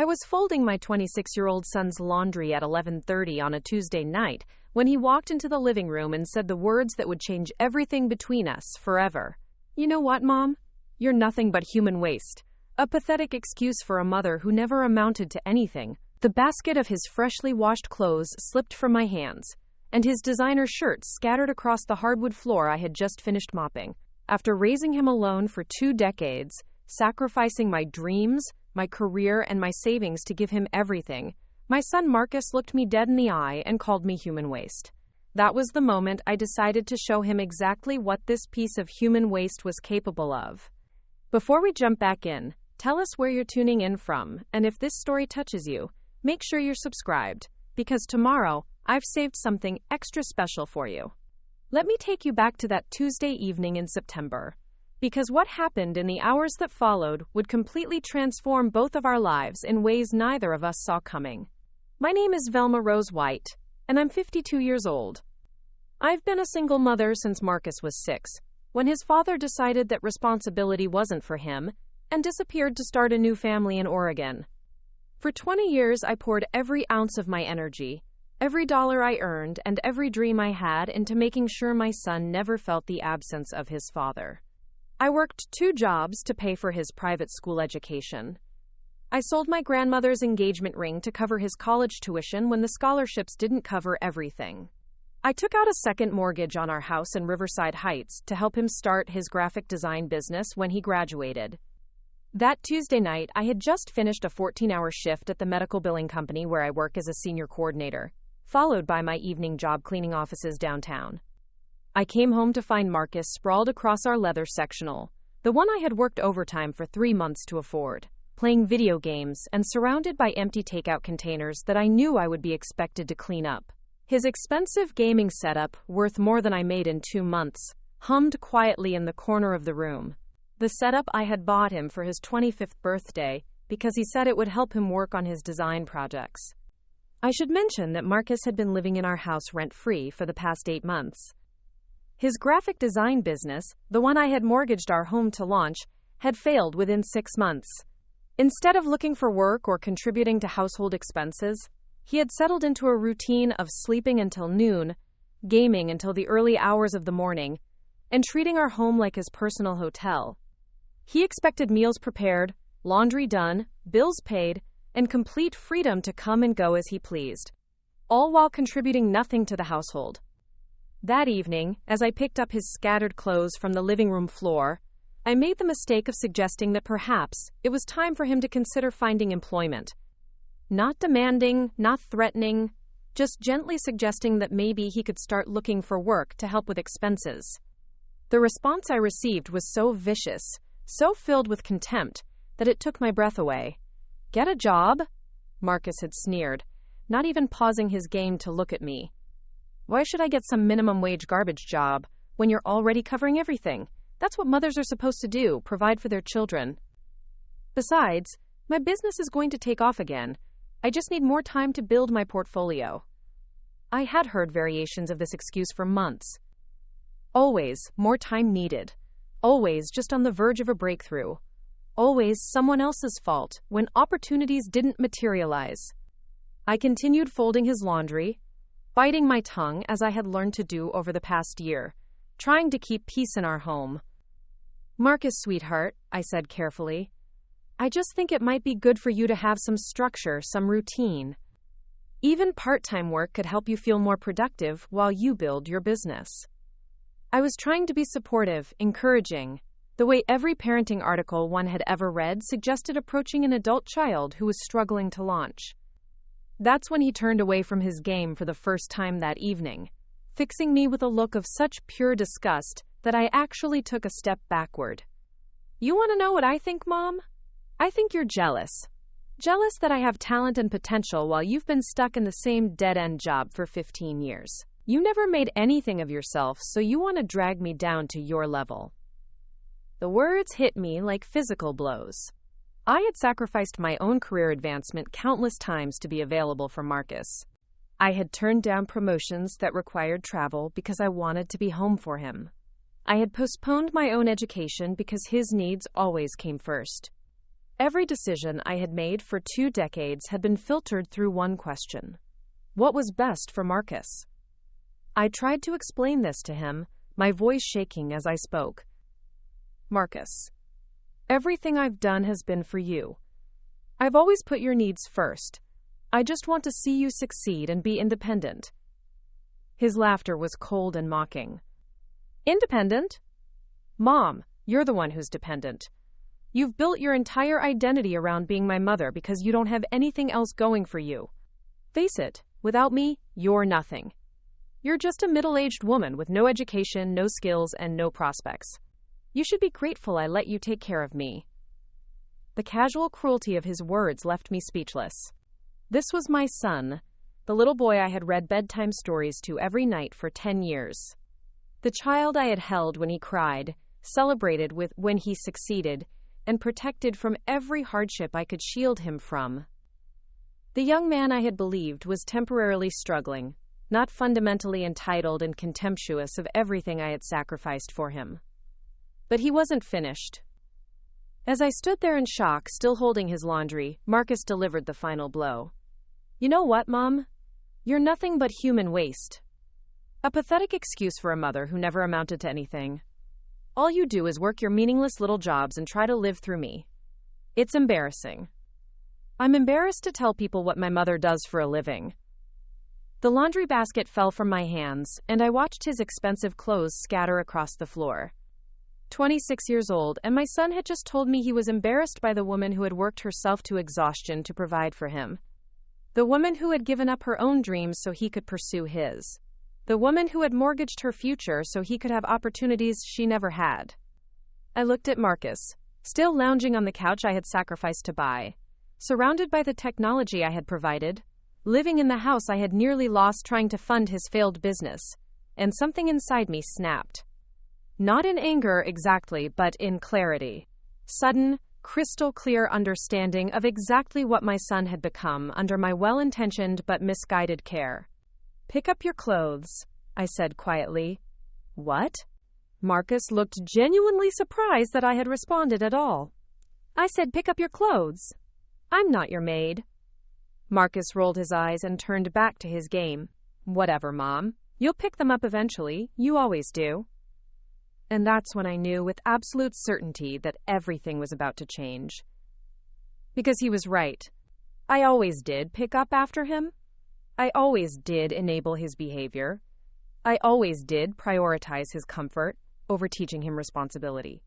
I was folding my 26-year-old son's laundry at 11:30 on a Tuesday night when he walked into the living room and said the words that would change everything between us forever. "You know what, Mom? You're nothing but human waste." A pathetic excuse for a mother who never amounted to anything. The basket of his freshly washed clothes slipped from my hands, and his designer shirt scattered across the hardwood floor I had just finished mopping. After raising him alone for 2 decades, sacrificing my dreams, my career, and my savings to give him everything, my son Marcus looked me dead in the eye and called me human waste. That was the moment I decided to show him exactly what this piece of human waste was capable of. Before we jump back in, tell us where you're tuning in from, and if this story touches you, make sure you're subscribed, because tomorrow, I've saved something extra special for you. Let me take you back to that Tuesday evening in September, because what happened in the hours that followed would completely transform both of our lives in ways neither of us saw coming. My name is Velma Rose White, and I'm 52 years old. I've been a single mother since Marcus was 6, when his father decided that responsibility wasn't for him and disappeared to start a new family in Oregon. For 20 years, I poured every ounce of my energy, every dollar I earned, and every dream I had into making sure my son never felt the absence of his father. I worked 2 jobs to pay for his private school education. I sold my grandmother's engagement ring to cover his college tuition when the scholarships didn't cover everything. I took out a second mortgage on our house in Riverside Heights to help him start his graphic design business when he graduated. That Tuesday night, I had just finished a 14-hour shift at the medical billing company where I work as a senior coordinator, followed by my evening job cleaning offices downtown. I came home to find Marcus sprawled across our leather sectional, the one I had worked overtime for 3 months to afford, playing video games and surrounded by empty takeout containers that I knew I would be expected to clean up. His expensive gaming setup, worth more than I made in 2 months, hummed quietly in the corner of the room. The setup I had bought him for his 25th birthday because he said it would help him work on his design projects. I should mention that Marcus had been living in our house rent-free for the past 8 months. His graphic design business, the one I had mortgaged our home to launch, had failed within 6 months. Instead of looking for work or contributing to household expenses, he had settled into a routine of sleeping until noon, gaming until the early hours of the morning, and treating our home like his personal hotel. He expected meals prepared, laundry done, bills paid, and complete freedom to come and go as he pleased, all while contributing nothing to the household. That evening, as I picked up his scattered clothes from the living room floor, I made the mistake of suggesting that perhaps it was time for him to consider finding employment. Not demanding, not threatening, just gently suggesting that maybe he could start looking for work to help with expenses. The response I received was so vicious, so filled with contempt, that it took my breath away. "Get a job?" Marcus had sneered, not even pausing his game to look at me. "Why should I get some minimum wage garbage job when you're already covering everything? That's what mothers are supposed to do, provide for their children. Besides, my business is going to take off again. I just need more time to build my portfolio." I had heard variations of this excuse for months. Always more time needed. Always just on the verge of a breakthrough. Always someone else's fault when opportunities didn't materialize. I continued folding his laundry, biting my tongue as I had learned to do over the past year, trying to keep peace in our home. "Marcus, sweetheart," I said carefully, "I just think it might be good for you to have some structure, some routine. Even part-time work could help you feel more productive while you build your business." I was trying to be supportive, encouraging, the way every parenting article one had ever read suggested approaching an adult child who was struggling to launch. That's when he turned away from his game for the first time that evening, fixing me with a look of such pure disgust that I actually took a step backward. "You want to know what I think, Mom? I think you're jealous. Jealous that I have talent and potential while you've been stuck in the same dead-end job for 15 years. You never made anything of yourself, so you want to drag me down to your level." The words hit me like physical blows. I had sacrificed my own career advancement countless times to be available for Marcus. I had turned down promotions that required travel because I wanted to be home for him. I had postponed my own education because his needs always came first. Every decision I had made for 2 decades had been filtered through one question: what was best for Marcus? I tried to explain this to him, my voice shaking as I spoke. Marcus, everything I've done has been for you. I've always put your needs first. I just want to see you succeed and be independent. His laughter was cold and mocking. Independent? Mom, you're the one who's dependent. You've built your entire identity around being my mother because you don't have anything else going for you. Face it, without me, you're nothing. You're just a middle-aged woman with no education, no skills, and no prospects. You should be grateful I let you take care of me. The casual cruelty of his words left me speechless. This was my son, the little boy I had read bedtime stories to every night for 10 years. The child I had held when he cried, celebrated with when he succeeded, and protected from every hardship I could shield him from. The young man I had believed was temporarily struggling, not fundamentally entitled and contemptuous of everything I had sacrificed for him. But he wasn't finished. As I stood there in shock, still holding his laundry, Marcus delivered the final blow. You know what, Mom? You're nothing but human waste. A pathetic excuse for a mother who never amounted to anything. All you do is work your meaningless little jobs and try to live through me. It's embarrassing. I'm embarrassed to tell people what my mother does for a living. The laundry basket fell from my hands, and I watched his expensive clothes scatter across the floor. 26 years old, and my son had just told me he was embarrassed by the woman who had worked herself to exhaustion to provide for him. The woman who had given up her own dreams so he could pursue his. The woman who had mortgaged her future so he could have opportunities she never had. I looked at Marcus, still lounging on the couch I had sacrificed to buy, surrounded by the technology I had provided, living in the house I had nearly lost trying to fund his failed business, and something inside me snapped. Not in anger exactly, but in clarity. Sudden, crystal clear understanding of exactly what my son had become under my well-intentioned but misguided care. Pick up your clothes, I said quietly. What? Marcus looked genuinely surprised that I had responded at all. I said pick up your clothes. I'm not your maid. Marcus rolled his eyes and turned back to his game. Whatever, Mom. You'll pick them up eventually. You always do. And that's when I knew with absolute certainty that everything was about to change. Because he was right. I always did pick up after him. I always did enable his behavior. I always did prioritize his comfort over teaching him responsibility.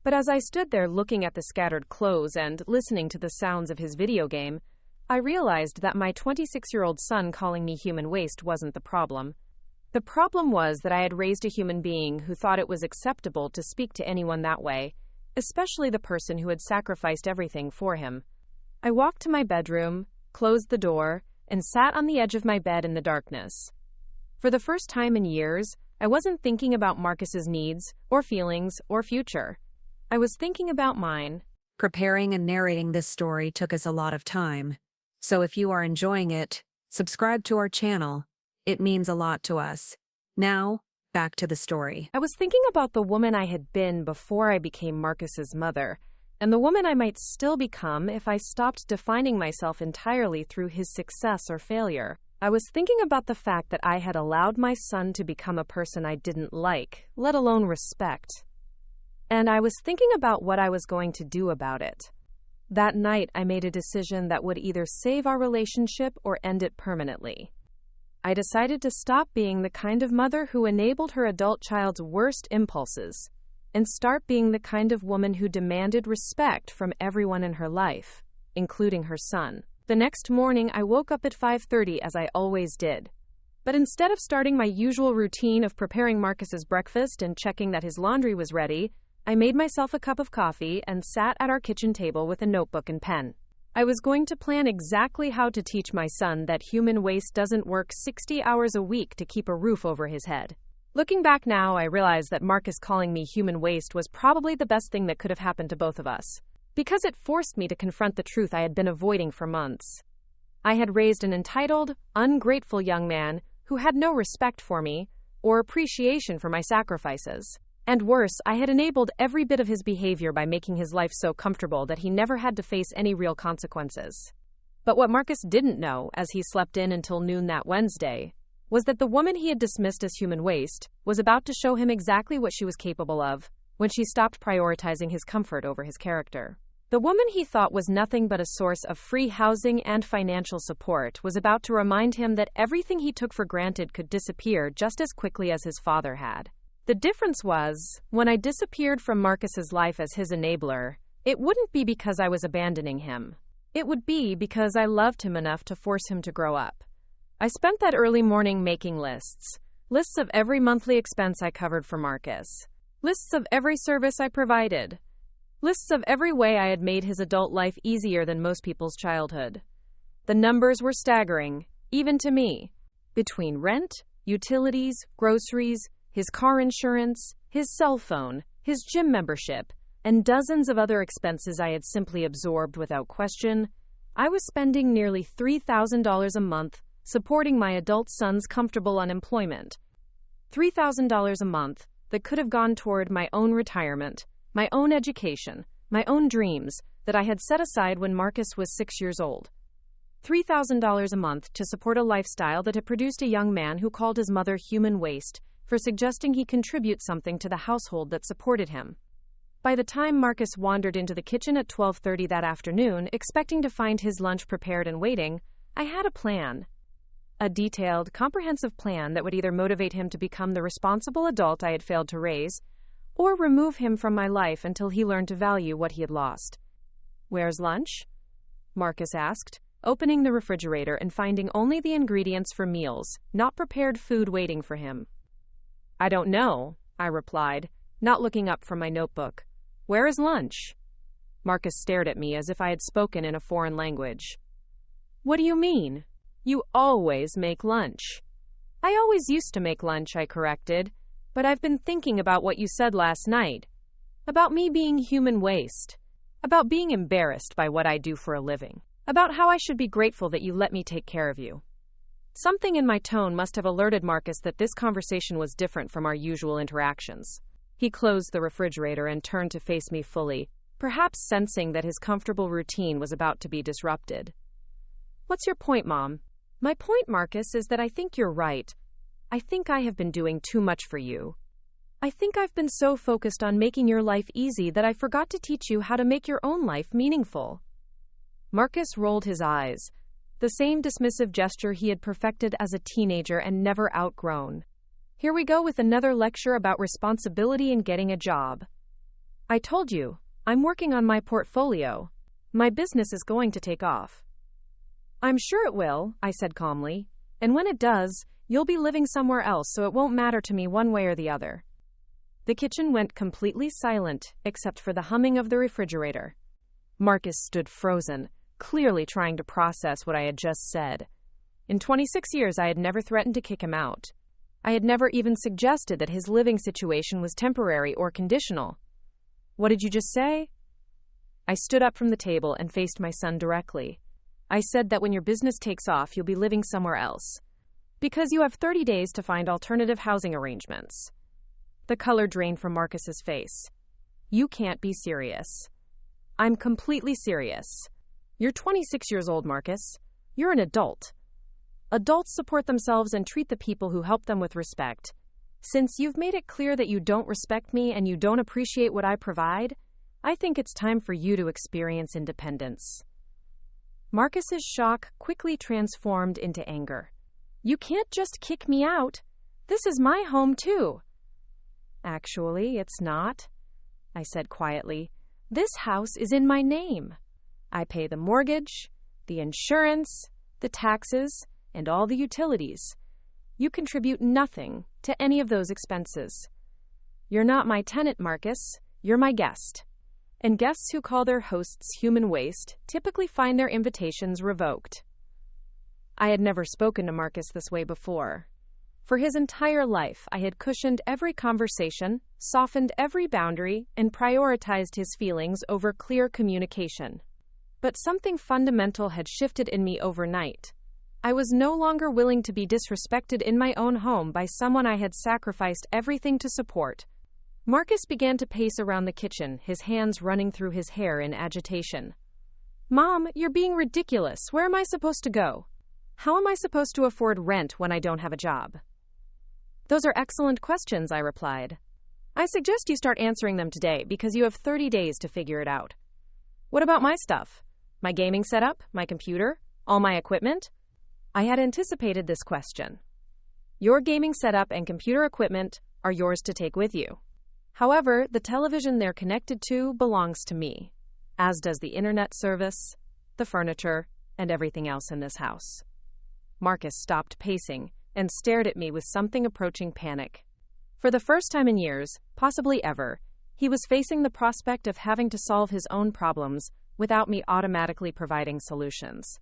But as I stood there looking at the scattered clothes and listening to the sounds of his video game, I realized that my 26-year-old son calling me human waste wasn't the problem. The problem was that I had raised a human being who thought it was acceptable to speak to anyone that way, especially the person who had sacrificed everything for him. I walked to my bedroom, closed the door, and sat on the edge of my bed in the darkness. For the first time in years, I wasn't thinking about Marcus's needs, or feelings, or future. I was thinking about mine. Preparing and narrating this story took us a lot of time. So if you are enjoying it, subscribe to our channel. It means a lot to us. Now, back to the story. I was thinking about the woman I had been before I became Marcus's mother, and the woman I might still become if I stopped defining myself entirely through his success or failure. I was thinking about the fact that I had allowed my son to become a person I didn't like, let alone respect. And I was thinking about what I was going to do about it. That night, I made a decision that would either save our relationship or end it permanently. I decided to stop being the kind of mother who enabled her adult child's worst impulses and start being the kind of woman who demanded respect from everyone in her life, including her son. The next morning, I woke up at 5:30 as I always did. But instead of starting my usual routine of preparing Marcus's breakfast and checking that his laundry was ready, I made myself a cup of coffee and sat at our kitchen table with a notebook and pen. I was going to plan exactly how to teach my son that human waste doesn't work 60 hours a week to keep a roof over his head. Looking back now, I realize that Marcus calling me human waste was probably the best thing that could have happened to both of us, because it forced me to confront the truth I had been avoiding for months. I had raised an entitled, ungrateful young man who had no respect for me or appreciation for my sacrifices. And worse, I had enabled every bit of his behavior by making his life so comfortable that he never had to face any real consequences. But what Marcus didn't know, as he slept in until noon that Wednesday, was that the woman he had dismissed as human waste was about to show him exactly what she was capable of when she stopped prioritizing his comfort over his character. The woman he thought was nothing but a source of free housing and financial support was about to remind him that everything he took for granted could disappear just as quickly as his father had. The difference was, when I disappeared from Marcus's life as his enabler, it wouldn't be because I was abandoning him. It would be because I loved him enough to force him to grow up. I spent that early morning making lists of every monthly expense I covered for Marcus, lists of every service I provided, lists of every way I had made his adult life easier than most people's childhood. The numbers were staggering, even to me. Between rent, utilities, groceries, his car insurance, his cell phone, his gym membership, and dozens of other expenses I had simply absorbed without question, I was spending nearly $3,000 a month supporting my adult son's comfortable unemployment. $3,000 a month that could have gone toward my own retirement, my own education, my own dreams that I had set aside when Marcus was 6 years old. $3,000 a month to support a lifestyle that had produced a young man who called his mother human waste for suggesting he contribute something to the household that supported him. By the time Marcus wandered into the kitchen at 12:30 that afternoon, expecting to find his lunch prepared and waiting, I had a plan. A detailed, comprehensive plan that would either motivate him to become the responsible adult I had failed to raise, or remove him from my life until he learned to value what he had lost. "Where's lunch?" Marcus asked, opening the refrigerator and finding only the ingredients for meals, not prepared food waiting for him. "I don't know," I replied, not looking up from my notebook. "Where is lunch?" Marcus stared at me as if I had spoken in a foreign language. "What do you mean? You always make lunch." "I always used to make lunch," I corrected, "but I've been thinking about what you said last night. About me being human waste. About being embarrassed by what I do for a living. About how I should be grateful that you let me take care of you." Something in my tone must have alerted Marcus that this conversation was different from our usual interactions. He closed the refrigerator and turned to face me fully, perhaps sensing that his comfortable routine was about to be disrupted. "What's your point, Mom?" "My point, Marcus, is that I think you're right. I think I have been doing too much for you. I think I've been so focused on making your life easy that I forgot to teach you how to make your own life meaningful." Marcus rolled his eyes, the same dismissive gesture he had perfected as a teenager and never outgrown. Here we go with another lecture about responsibility and getting a job. "I told you, I'm working on my portfolio. My business is going to take off." "I'm sure it will," I said calmly. "And when it does, you'll be living somewhere else, so it won't matter to me one way or the other." The kitchen went completely silent, except for the humming of the refrigerator. Marcus stood frozen, clearly trying to process what I had just said. In 26 years, I had never threatened to kick him out. I had never even suggested that his living situation was temporary or conditional. "What did you just say?" I stood up from the table and faced my son directly. "I said that when your business takes off, you'll be living somewhere else. Because you have 30 days to find alternative housing arrangements." The color drained from Marcus's face. "You can't be serious." "I'm completely serious. You're 26 years old, Marcus. You're an adult. Adults support themselves and treat the people who help them with respect. Since you've made it clear that you don't respect me and you don't appreciate what I provide, I think it's time for you to experience independence." Marcus's shock quickly transformed into anger. "You can't just kick me out. This is my home, too." "Actually, it's not," I said quietly. "This house is in my name. I pay the mortgage, the insurance, the taxes, and all the utilities. You contribute nothing to any of those expenses. You're not my tenant, Marcus. You're my guest. And guests who call their hosts human waste typically find their invitations revoked." I had never spoken to Marcus this way before. For his entire life, I had cushioned every conversation, softened every boundary, and prioritized his feelings over clear communication. But something fundamental had shifted in me overnight. I was no longer willing to be disrespected in my own home by someone I had sacrificed everything to support. Marcus began to pace around the kitchen, his hands running through his hair in agitation. Mom, you're being ridiculous. Where am I supposed to go? How am I supposed to afford rent when I don't have a job? Those are excellent questions, I replied. I suggest you start answering them today because you have 30 days to figure it out. What about my stuff? My gaming setup? My computer? All my equipment? I had anticipated this question. Your gaming setup and computer equipment are yours to take with you. However, the television they're connected to belongs to me, as does the internet service, the furniture, and everything else in this house. Marcus stopped pacing and stared at me with something approaching panic. For the first time in years, possibly ever, he was facing the prospect of having to solve his own problems without me automatically providing solutions.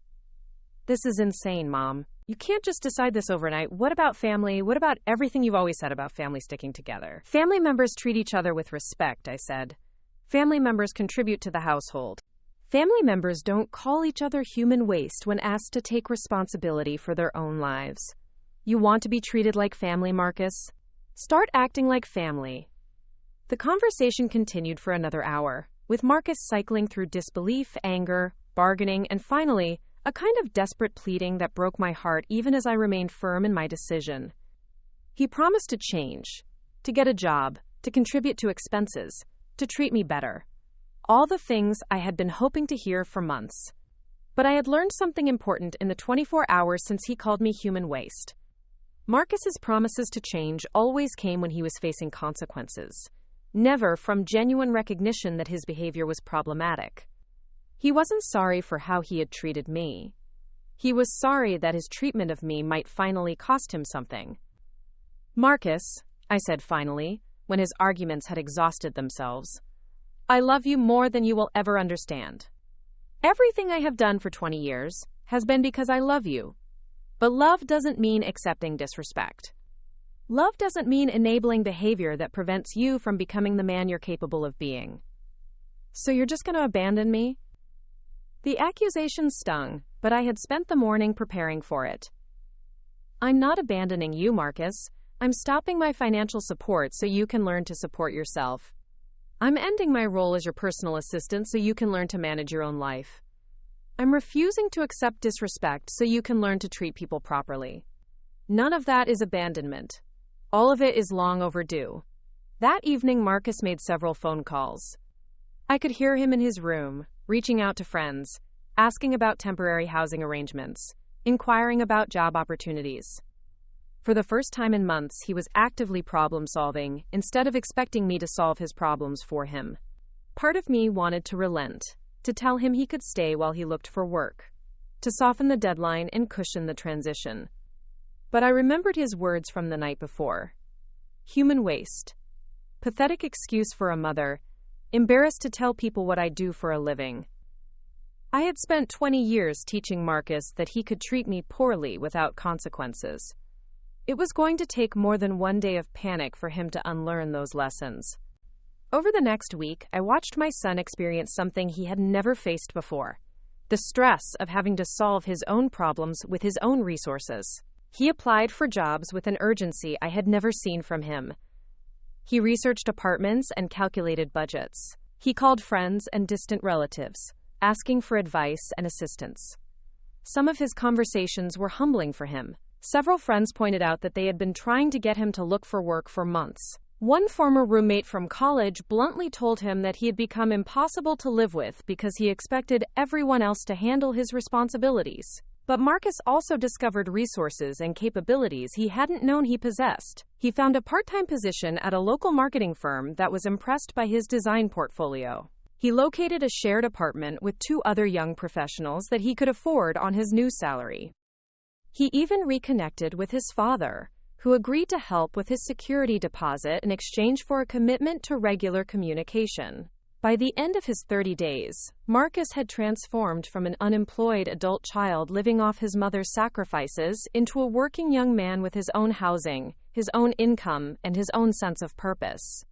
This is insane, Mom. You can't just decide this overnight. What about family? What about everything you've always said about family sticking together? Family members treat each other with respect, I said. Family members contribute to the household. Family members don't call each other human waste when asked to take responsibility for their own lives. You want to be treated like family, Marcus? Start acting like family. The conversation continued for another hour, with Marcus cycling through disbelief, anger, bargaining, and finally, a kind of desperate pleading that broke my heart even as I remained firm in my decision. He promised to change, to get a job, to contribute to expenses, to treat me better. All the things I had been hoping to hear for months. But I had learned something important in the 24 hours since he called me human waste. Marcus's promises to change always came when he was facing consequences, never from genuine recognition that his behavior was problematic. He wasn't sorry for how he had treated me. He was sorry that his treatment of me might finally cost him something. Marcus, I said finally, when his arguments had exhausted themselves, I love you more than you will ever understand. Everything I have done for 20 years has been because I love you. But love doesn't mean accepting disrespect. Love doesn't mean enabling behavior that prevents you from becoming the man you're capable of being. So you're just going to abandon me? The accusation stung, but I had spent the morning preparing for it. I'm not abandoning you, Marcus. I'm stopping my financial support so you can learn to support yourself. I'm ending my role as your personal assistant so you can learn to manage your own life. I'm refusing to accept disrespect so you can learn to treat people properly. None of that is abandonment. All of it is long overdue. That evening, Marcus made several phone calls. I could hear him in his room, reaching out to friends, asking about temporary housing arrangements, inquiring about job opportunities. For the first time in months, he was actively problem-solving instead of expecting me to solve his problems for him. Part of me wanted to relent, to tell him he could stay while he looked for work, to soften the deadline and cushion the transition. But I remembered his words from the night before. Human waste. Pathetic excuse for a mother, embarrassed to tell people what I do for a living. I had spent 20 years teaching Marcus that he could treat me poorly without consequences. It was going to take more than one day of panic for him to unlearn those lessons. Over the next week, I watched my son experience something he had never faced before: the stress of having to solve his own problems with his own resources. He applied for jobs with an urgency I had never seen from him. He researched apartments and calculated budgets. He called friends and distant relatives, asking for advice and assistance. Some of his conversations were humbling for him. Several friends pointed out that they had been trying to get him to look for work for months. One former roommate from college bluntly told him that he had become impossible to live with because he expected everyone else to handle his responsibilities. But Marcus also discovered resources and capabilities he hadn't known he possessed. He found a part-time position at a local marketing firm that was impressed by his design portfolio. He located a shared apartment with 2 other young professionals that he could afford on his new salary. He even reconnected with his father, who agreed to help with his security deposit in exchange for a commitment to regular communication. By the end of his 30 days, Marcus had transformed from an unemployed adult child living off his mother's sacrifices into a working young man with his own housing, his own income, and his own sense of purpose.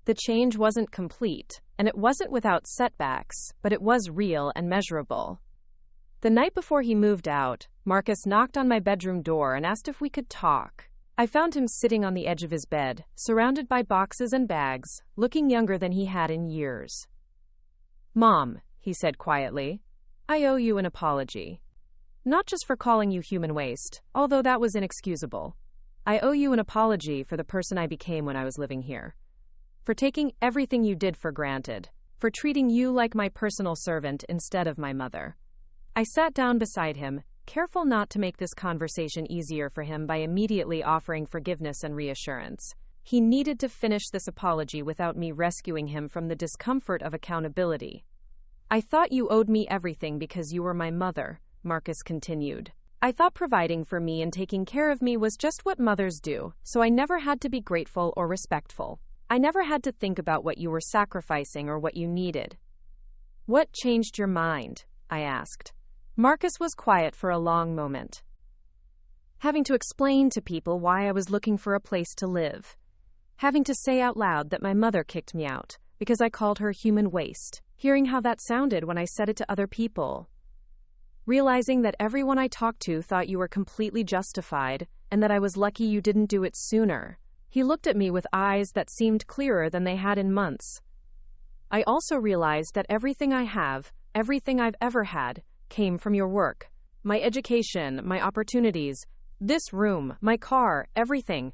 The change wasn't complete, and it wasn't without setbacks, but it was real and measurable. The night before he moved out, Marcus knocked on my bedroom door and asked if we could talk. I found him sitting on the edge of his bed, surrounded by boxes and bags, looking younger than he had in years. "Mom," he said quietly, "I owe you an apology. Not just for calling you human waste, although that was inexcusable. I owe you an apology for the person I became when I was living here. For taking everything you did for granted. For treating you like my personal servant instead of my mother." I sat down beside him, careful not to make this conversation easier for him by immediately offering forgiveness and reassurance. He needed to finish this apology without me rescuing him from the discomfort of accountability. "I thought you owed me everything because you were my mother," Marcus continued. "I thought providing for me and taking care of me was just what mothers do, so I never had to be grateful or respectful. I never had to think about what you were sacrificing or what you needed." "What changed your mind?" I asked. Marcus was quiet for a long moment. "Having to explain to people why I was looking for a place to live. Having to say out loud that my mother kicked me out because I called her human waste. Hearing how that sounded when I said it to other people. Realizing that everyone I talked to thought you were completely justified and that I was lucky you didn't do it sooner." He looked at me with eyes that seemed clearer than they had in months. "I also realized that everything I have, everything I've ever had, came from your work. My education, my opportunities, this room, my car, everything.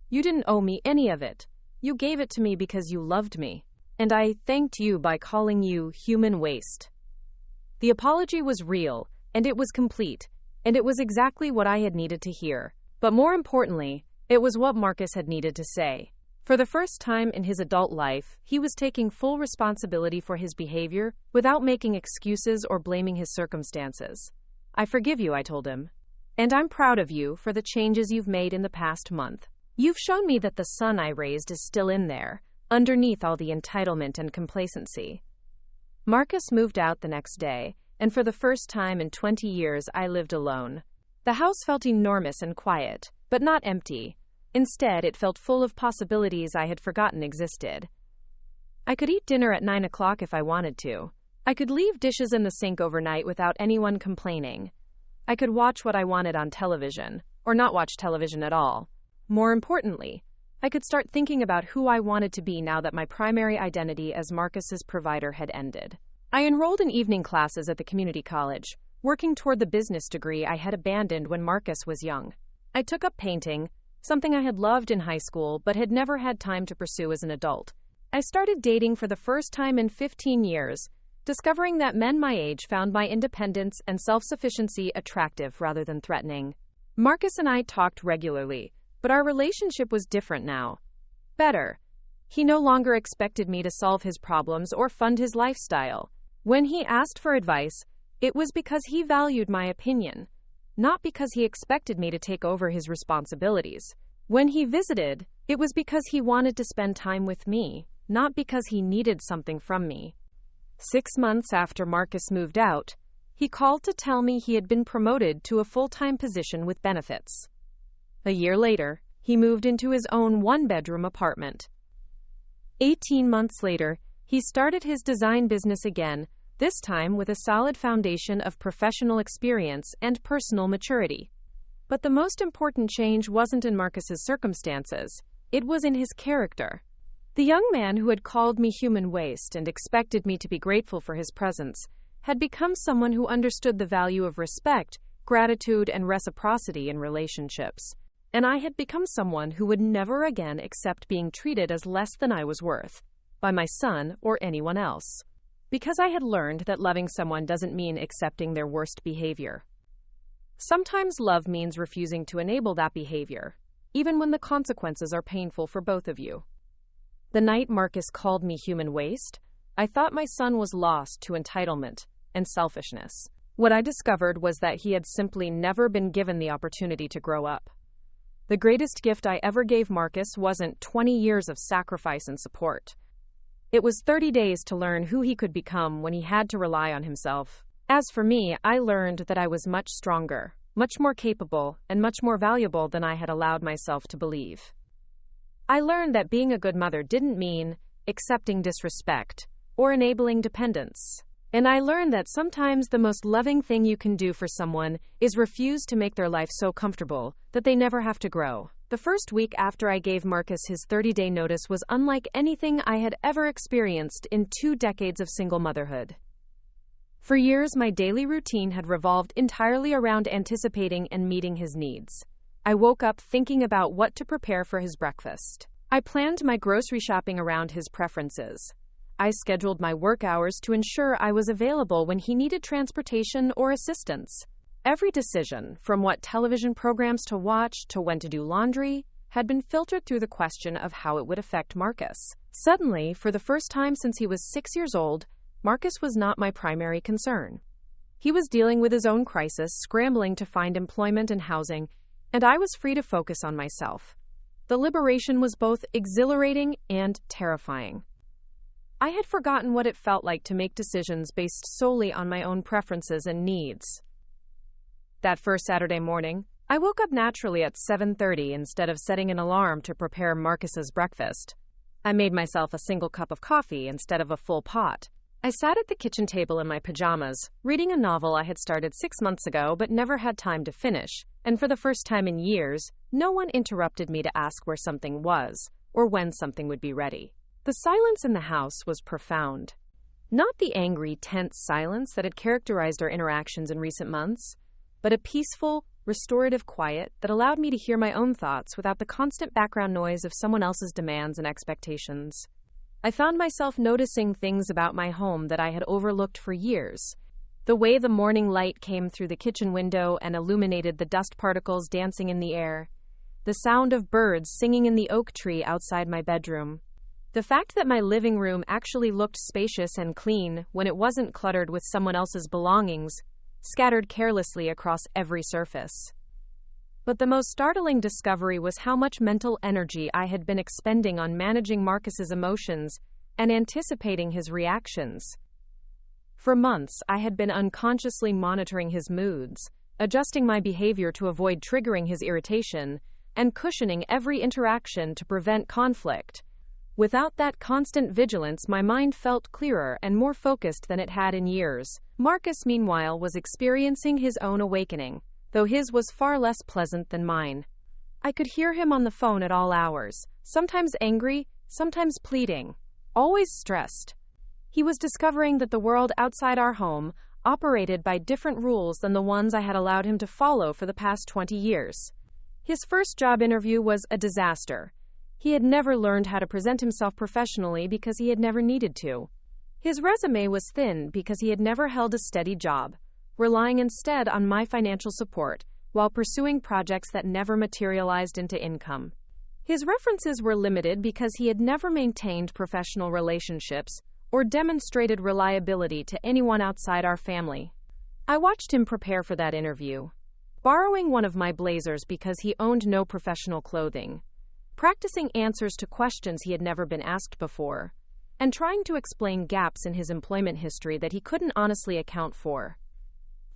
You didn't owe me any of it. You gave it to me because you loved me. And I thanked you by calling you human waste." The apology was real, and it was complete, and it was exactly what I had needed to hear. But more importantly, it was what Marcus had needed to say. For the first time in his adult life, he was taking full responsibility for his behavior without making excuses or blaming his circumstances. "I forgive you," I told him. "And I'm proud of you for the changes you've made in the past month. You've shown me that the son I raised is still in there, underneath all the entitlement and complacency." Marcus moved out the next day, and for the first time in 20 years I lived alone. The house felt enormous and quiet, but not empty. Instead, it felt full of possibilities I had forgotten existed. I could eat dinner at 9 o'clock if I wanted to. I could leave dishes in the sink overnight without anyone complaining. I could watch what I wanted on television, or not watch television at all. More importantly, I could start thinking about who I wanted to be now that my primary identity as Marcus's provider had ended. I enrolled in evening classes at the community college, working toward the business degree I had abandoned when Marcus was young. I took up painting, something I had loved in high school but had never had time to pursue as an adult. I started dating for the first time in 15 years, discovering that men my age found my independence and self-sufficiency attractive rather than threatening. Marcus and I talked regularly, but our relationship was different now. Better. He no longer expected me to solve his problems or fund his lifestyle. When he asked for advice, it was because he valued my opinion, not because he expected me to take over his responsibilities. When he visited, it was because he wanted to spend time with me, not because he needed something from me. 6 months after Marcus moved out, he called to tell me he had been promoted to a full-time position with benefits. A year later, he moved into his own one-bedroom apartment. 18 months later, he started his design business again, this time with a solid foundation of professional experience and personal maturity. But the most important change wasn't in Marcus's circumstances, it was in his character. The young man who had called me human waste and expected me to be grateful for his presence had become someone who understood the value of respect, gratitude, and reciprocity in relationships. And I had become someone who would never again accept being treated as less than I was worth, by my son or anyone else. Because I had learned that loving someone doesn't mean accepting their worst behavior. Sometimes love means refusing to enable that behavior, even when the consequences are painful for both of you. The night Marcus called me human waste, I thought my son was lost to entitlement and selfishness. What I discovered was that he had simply never been given the opportunity to grow up. The greatest gift I ever gave Marcus wasn't 20 years of sacrifice and support. It was 30 days to learn who he could become when he had to rely on himself. As for me, I learned that I was much stronger, much more capable, and much more valuable than I had allowed myself to believe. I learned that being a good mother didn't mean accepting disrespect or enabling dependence. And I learned that sometimes the most loving thing you can do for someone is refuse to make their life so comfortable that they never have to grow. The first week after I gave Marcus his 30-day notice was unlike anything I had ever experienced in 2 decades of single motherhood. For years, my daily routine had revolved entirely around anticipating and meeting his needs. I woke up thinking about what to prepare for his breakfast. I planned my grocery shopping around his preferences. I scheduled my work hours to ensure I was available when he needed transportation or assistance. Every decision, from what television programs to watch to when to do laundry, had been filtered through the question of how it would affect Marcus. Suddenly, for the first time since he was 6 years old, Marcus was not my primary concern. He was dealing with his own crisis, scrambling to find employment and housing, and I was free to focus on myself. The liberation was both exhilarating and terrifying. I had forgotten what it felt like to make decisions based solely on my own preferences and needs. That first Saturday morning, I woke up naturally at 7:30 instead of setting an alarm to prepare Marcus's breakfast. I made myself a single cup of coffee instead of a full pot. I sat at the kitchen table in my pajamas, reading a novel I had started 6 months ago but never had time to finish, and for the first time in years, no one interrupted me to ask where something was or when something would be ready. The silence in the house was profound. Not the angry, tense silence that had characterized our interactions in recent months, but a peaceful, restorative quiet that allowed me to hear my own thoughts without the constant background noise of someone else's demands and expectations. I found myself noticing things about my home that I had overlooked for years. The way the morning light came through the kitchen window and illuminated the dust particles dancing in the air. The sound of birds singing in the oak tree outside my bedroom. The fact that my living room actually looked spacious and clean when it wasn't cluttered with someone else's belongings, scattered carelessly across every surface. But the most startling discovery was how much mental energy I had been expending on managing Marcus's emotions and anticipating his reactions. For months, I had been unconsciously monitoring his moods, adjusting my behavior to avoid triggering his irritation, and cushioning every interaction to prevent conflict. Without that constant vigilance, my mind felt clearer and more focused than it had in years. Marcus, meanwhile, was experiencing his own awakening, though his was far less pleasant than mine. I could hear him on the phone at all hours, sometimes angry, sometimes pleading, always stressed. He was discovering that the world outside our home operated by different rules than the ones I had allowed him to follow for the past 20 years. His first job interview was a disaster. He had never learned how to present himself professionally because he had never needed to. His resume was thin because he had never held a steady job, relying instead on my financial support while pursuing projects that never materialized into income. His references were limited because he had never maintained professional relationships or demonstrated reliability to anyone outside our family. I watched him prepare for that interview, borrowing one of my blazers because he owned no professional clothing, practicing answers to questions he had never been asked before, and trying to explain gaps in his employment history that he couldn't honestly account for.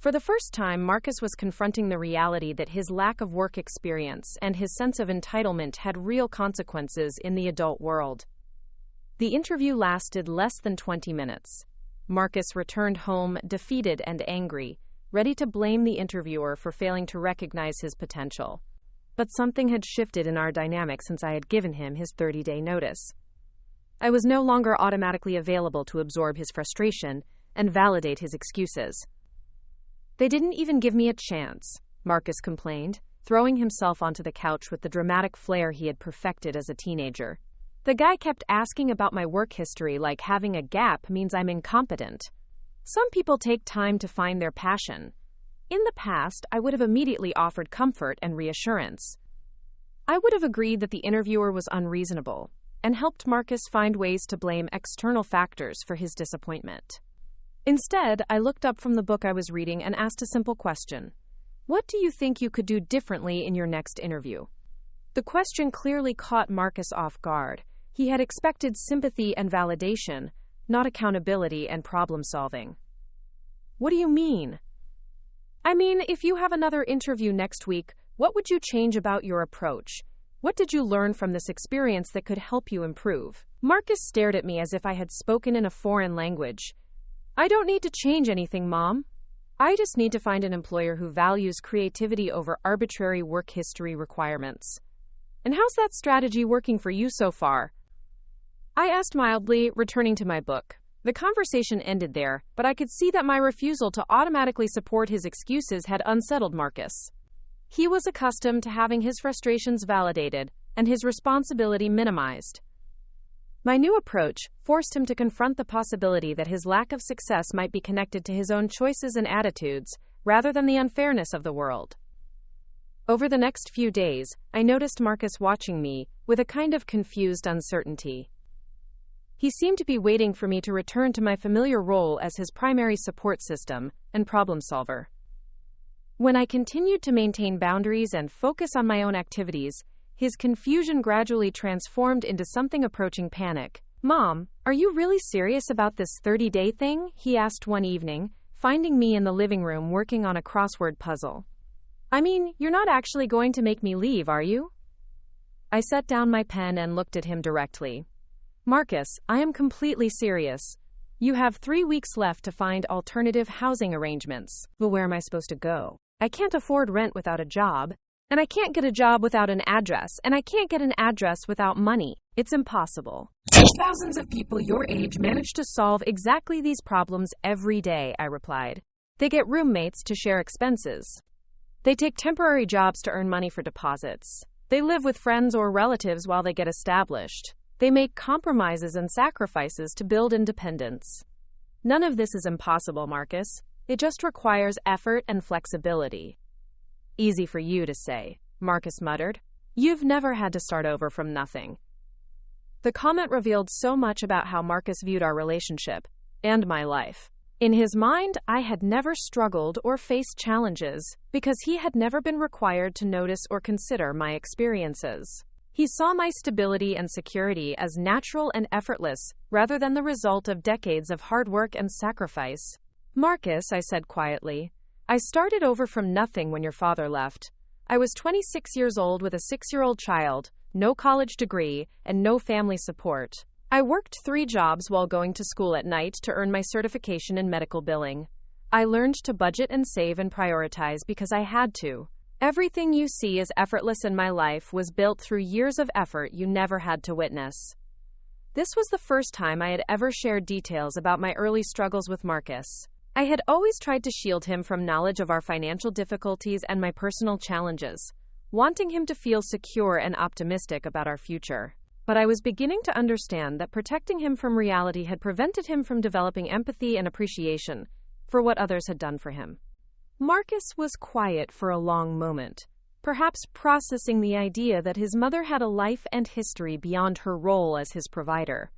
For the first time, Marcus was confronting the reality that his lack of work experience and his sense of entitlement had real consequences in the adult world. The interview lasted less than 20 minutes. Marcus returned home defeated and angry, ready to blame the interviewer for failing to recognize his potential. But something had shifted in our dynamic since I had given him his 30-day notice. I was no longer automatically available to absorb his frustration and validate his excuses. "They didn't even give me a chance," Marcus complained, throwing himself onto the couch with the dramatic flair he had perfected as a teenager. "The guy kept asking about my work history like having a gap means I'm incompetent. Some people take time to find their passion. In the past, I would have immediately offered comfort and reassurance. I would have agreed that the interviewer was unreasonable and helped Marcus find ways to blame external factors for his disappointment. Instead, I looked up from the book I was reading and asked a simple question. What do you think you could do differently in your next interview? The question clearly caught Marcus off guard. He had expected sympathy and validation, not accountability and problem-solving. What do you mean? I mean, if you have another interview next week, what would you change about your approach? What did you learn from this experience that could help you improve? Marcus stared at me as if I had spoken in a foreign language. I don't need to change anything, Mom. I just need to find an employer who values creativity over arbitrary work history requirements. And how's that strategy working for you so far? I asked mildly, returning to my book. The conversation ended there, but I could see that my refusal to automatically support his excuses had unsettled Marcus. He was accustomed to having his frustrations validated and his responsibility minimized. My new approach forced him to confront the possibility that his lack of success might be connected to his own choices and attitudes, rather than the unfairness of the world. Over the next few days, I noticed Marcus watching me with a kind of confused uncertainty. He seemed to be waiting for me to return to my familiar role as his primary support system and problem solver. When I continued to maintain boundaries and focus on my own activities, his confusion gradually transformed into something approaching panic. Mom, are you really serious about this 30-day thing? He asked one evening, finding me in the living room working on a crossword puzzle. I mean, you're not actually going to make me leave, are you? I set down my pen and looked at him directly. Marcus, I am completely serious. You have 3 weeks left to find alternative housing arrangements. Well, where am I supposed to go? I can't afford rent without a job, and I can't get a job without an address, and I can't get an address without money. It's impossible. Thousands of people your age manage to solve exactly these problems every day, I replied. They get roommates to share expenses. They take temporary jobs to earn money for deposits. They live with friends or relatives while they get established. They make compromises and sacrifices to build independence. None of this is impossible, Marcus. It just requires effort and flexibility. Easy for you to say, Marcus muttered. You've never had to start over from nothing. The comment revealed so much about how Marcus viewed our relationship and my life. In his mind, I had never struggled or faced challenges because he had never been required to notice or consider my experiences. He saw my stability and security as natural and effortless, rather than the result of decades of hard work and sacrifice. Marcus, I said quietly, I started over from nothing when your father left. I was 26 years old with a 6-year-old child, no college degree, and no family support. I worked 3 jobs while going to school at night to earn my certification in medical billing. I learned to budget and save and prioritize because I had to. Everything you see as effortless in my life was built through years of effort you never had to witness. This was the first time I had ever shared details about my early struggles with Marcus. I had always tried to shield him from knowledge of our financial difficulties and my personal challenges, wanting him to feel secure and optimistic about our future. But I was beginning to understand that protecting him from reality had prevented him from developing empathy and appreciation for what others had done for him. Marcus was quiet for a long moment, perhaps processing the idea that his mother had a life and history beyond her role as his provider.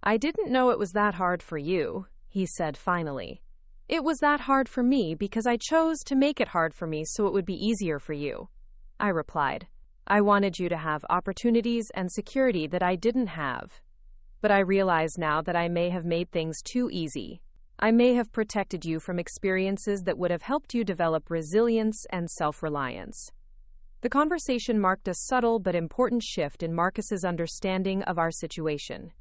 I didn't know it was that hard for you, he said finally. It was that hard for me because I chose to make it hard for me so it would be easier for you, I replied. I wanted you to have opportunities and security that I didn't have. But I realize now that I may have made things too easy. I may have protected you from experiences that would have helped you develop resilience and self-reliance. The conversation marked a subtle but important shift in Marcus's understanding of our situation.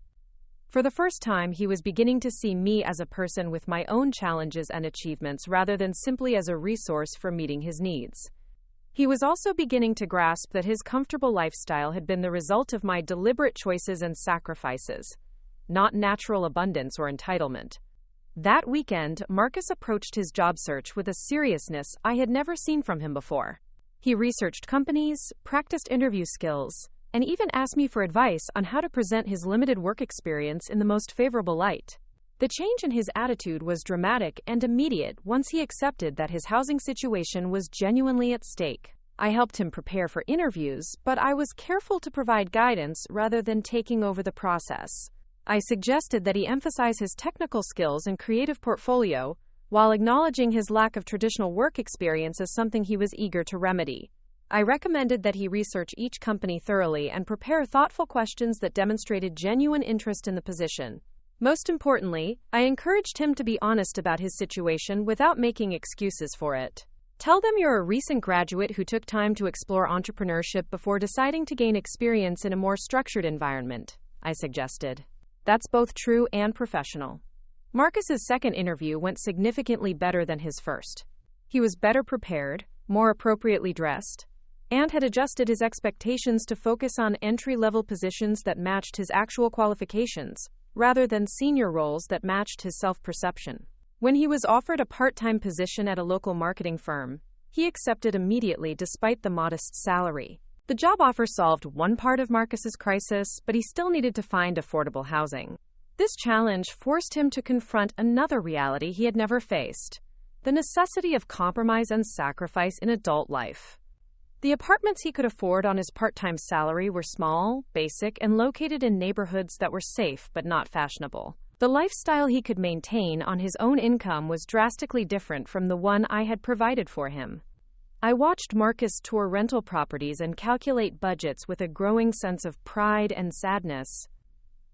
For the first time, he was beginning to see me as a person with my own challenges and achievements rather than simply as a resource for meeting his needs. He was also beginning to grasp that his comfortable lifestyle had been the result of my deliberate choices and sacrifices, not natural abundance or entitlement. That weekend, Marcus approached his job search with a seriousness I had never seen from him before. He researched companies, practiced interview skills, and even asked me for advice on how to present his limited work experience in the most favorable light. The change in his attitude was dramatic and immediate once he accepted that his housing situation was genuinely at stake. I helped him prepare for interviews, but I was careful to provide guidance rather than taking over the process. I suggested that he emphasize his technical skills and creative portfolio, while acknowledging his lack of traditional work experience as something he was eager to remedy. I recommended that he research each company thoroughly and prepare thoughtful questions that demonstrated genuine interest in the position. Most importantly, I encouraged him to be honest about his situation without making excuses for it. Tell them you're a recent graduate who took time to explore entrepreneurship before deciding to gain experience in a more structured environment, I suggested. That's both true and professional. Marcus's second interview went significantly better than his first. He was better prepared, more appropriately dressed, and had adjusted his expectations to focus on entry-level positions that matched his actual qualifications, rather than senior roles that matched his self-perception. When he was offered a part-time position at a local marketing firm, he accepted immediately despite the modest salary. The job offer solved one part of Marcus's crisis, but he still needed to find affordable housing. This challenge forced him to confront another reality he had never faced: the necessity of compromise and sacrifice in adult life. The apartments he could afford on his part-time salary were small, basic, and located in neighborhoods that were safe but not fashionable. The lifestyle he could maintain on his own income was drastically different from the one I had provided for him. I watched Marcus tour rental properties and calculate budgets with a growing sense of pride and sadness.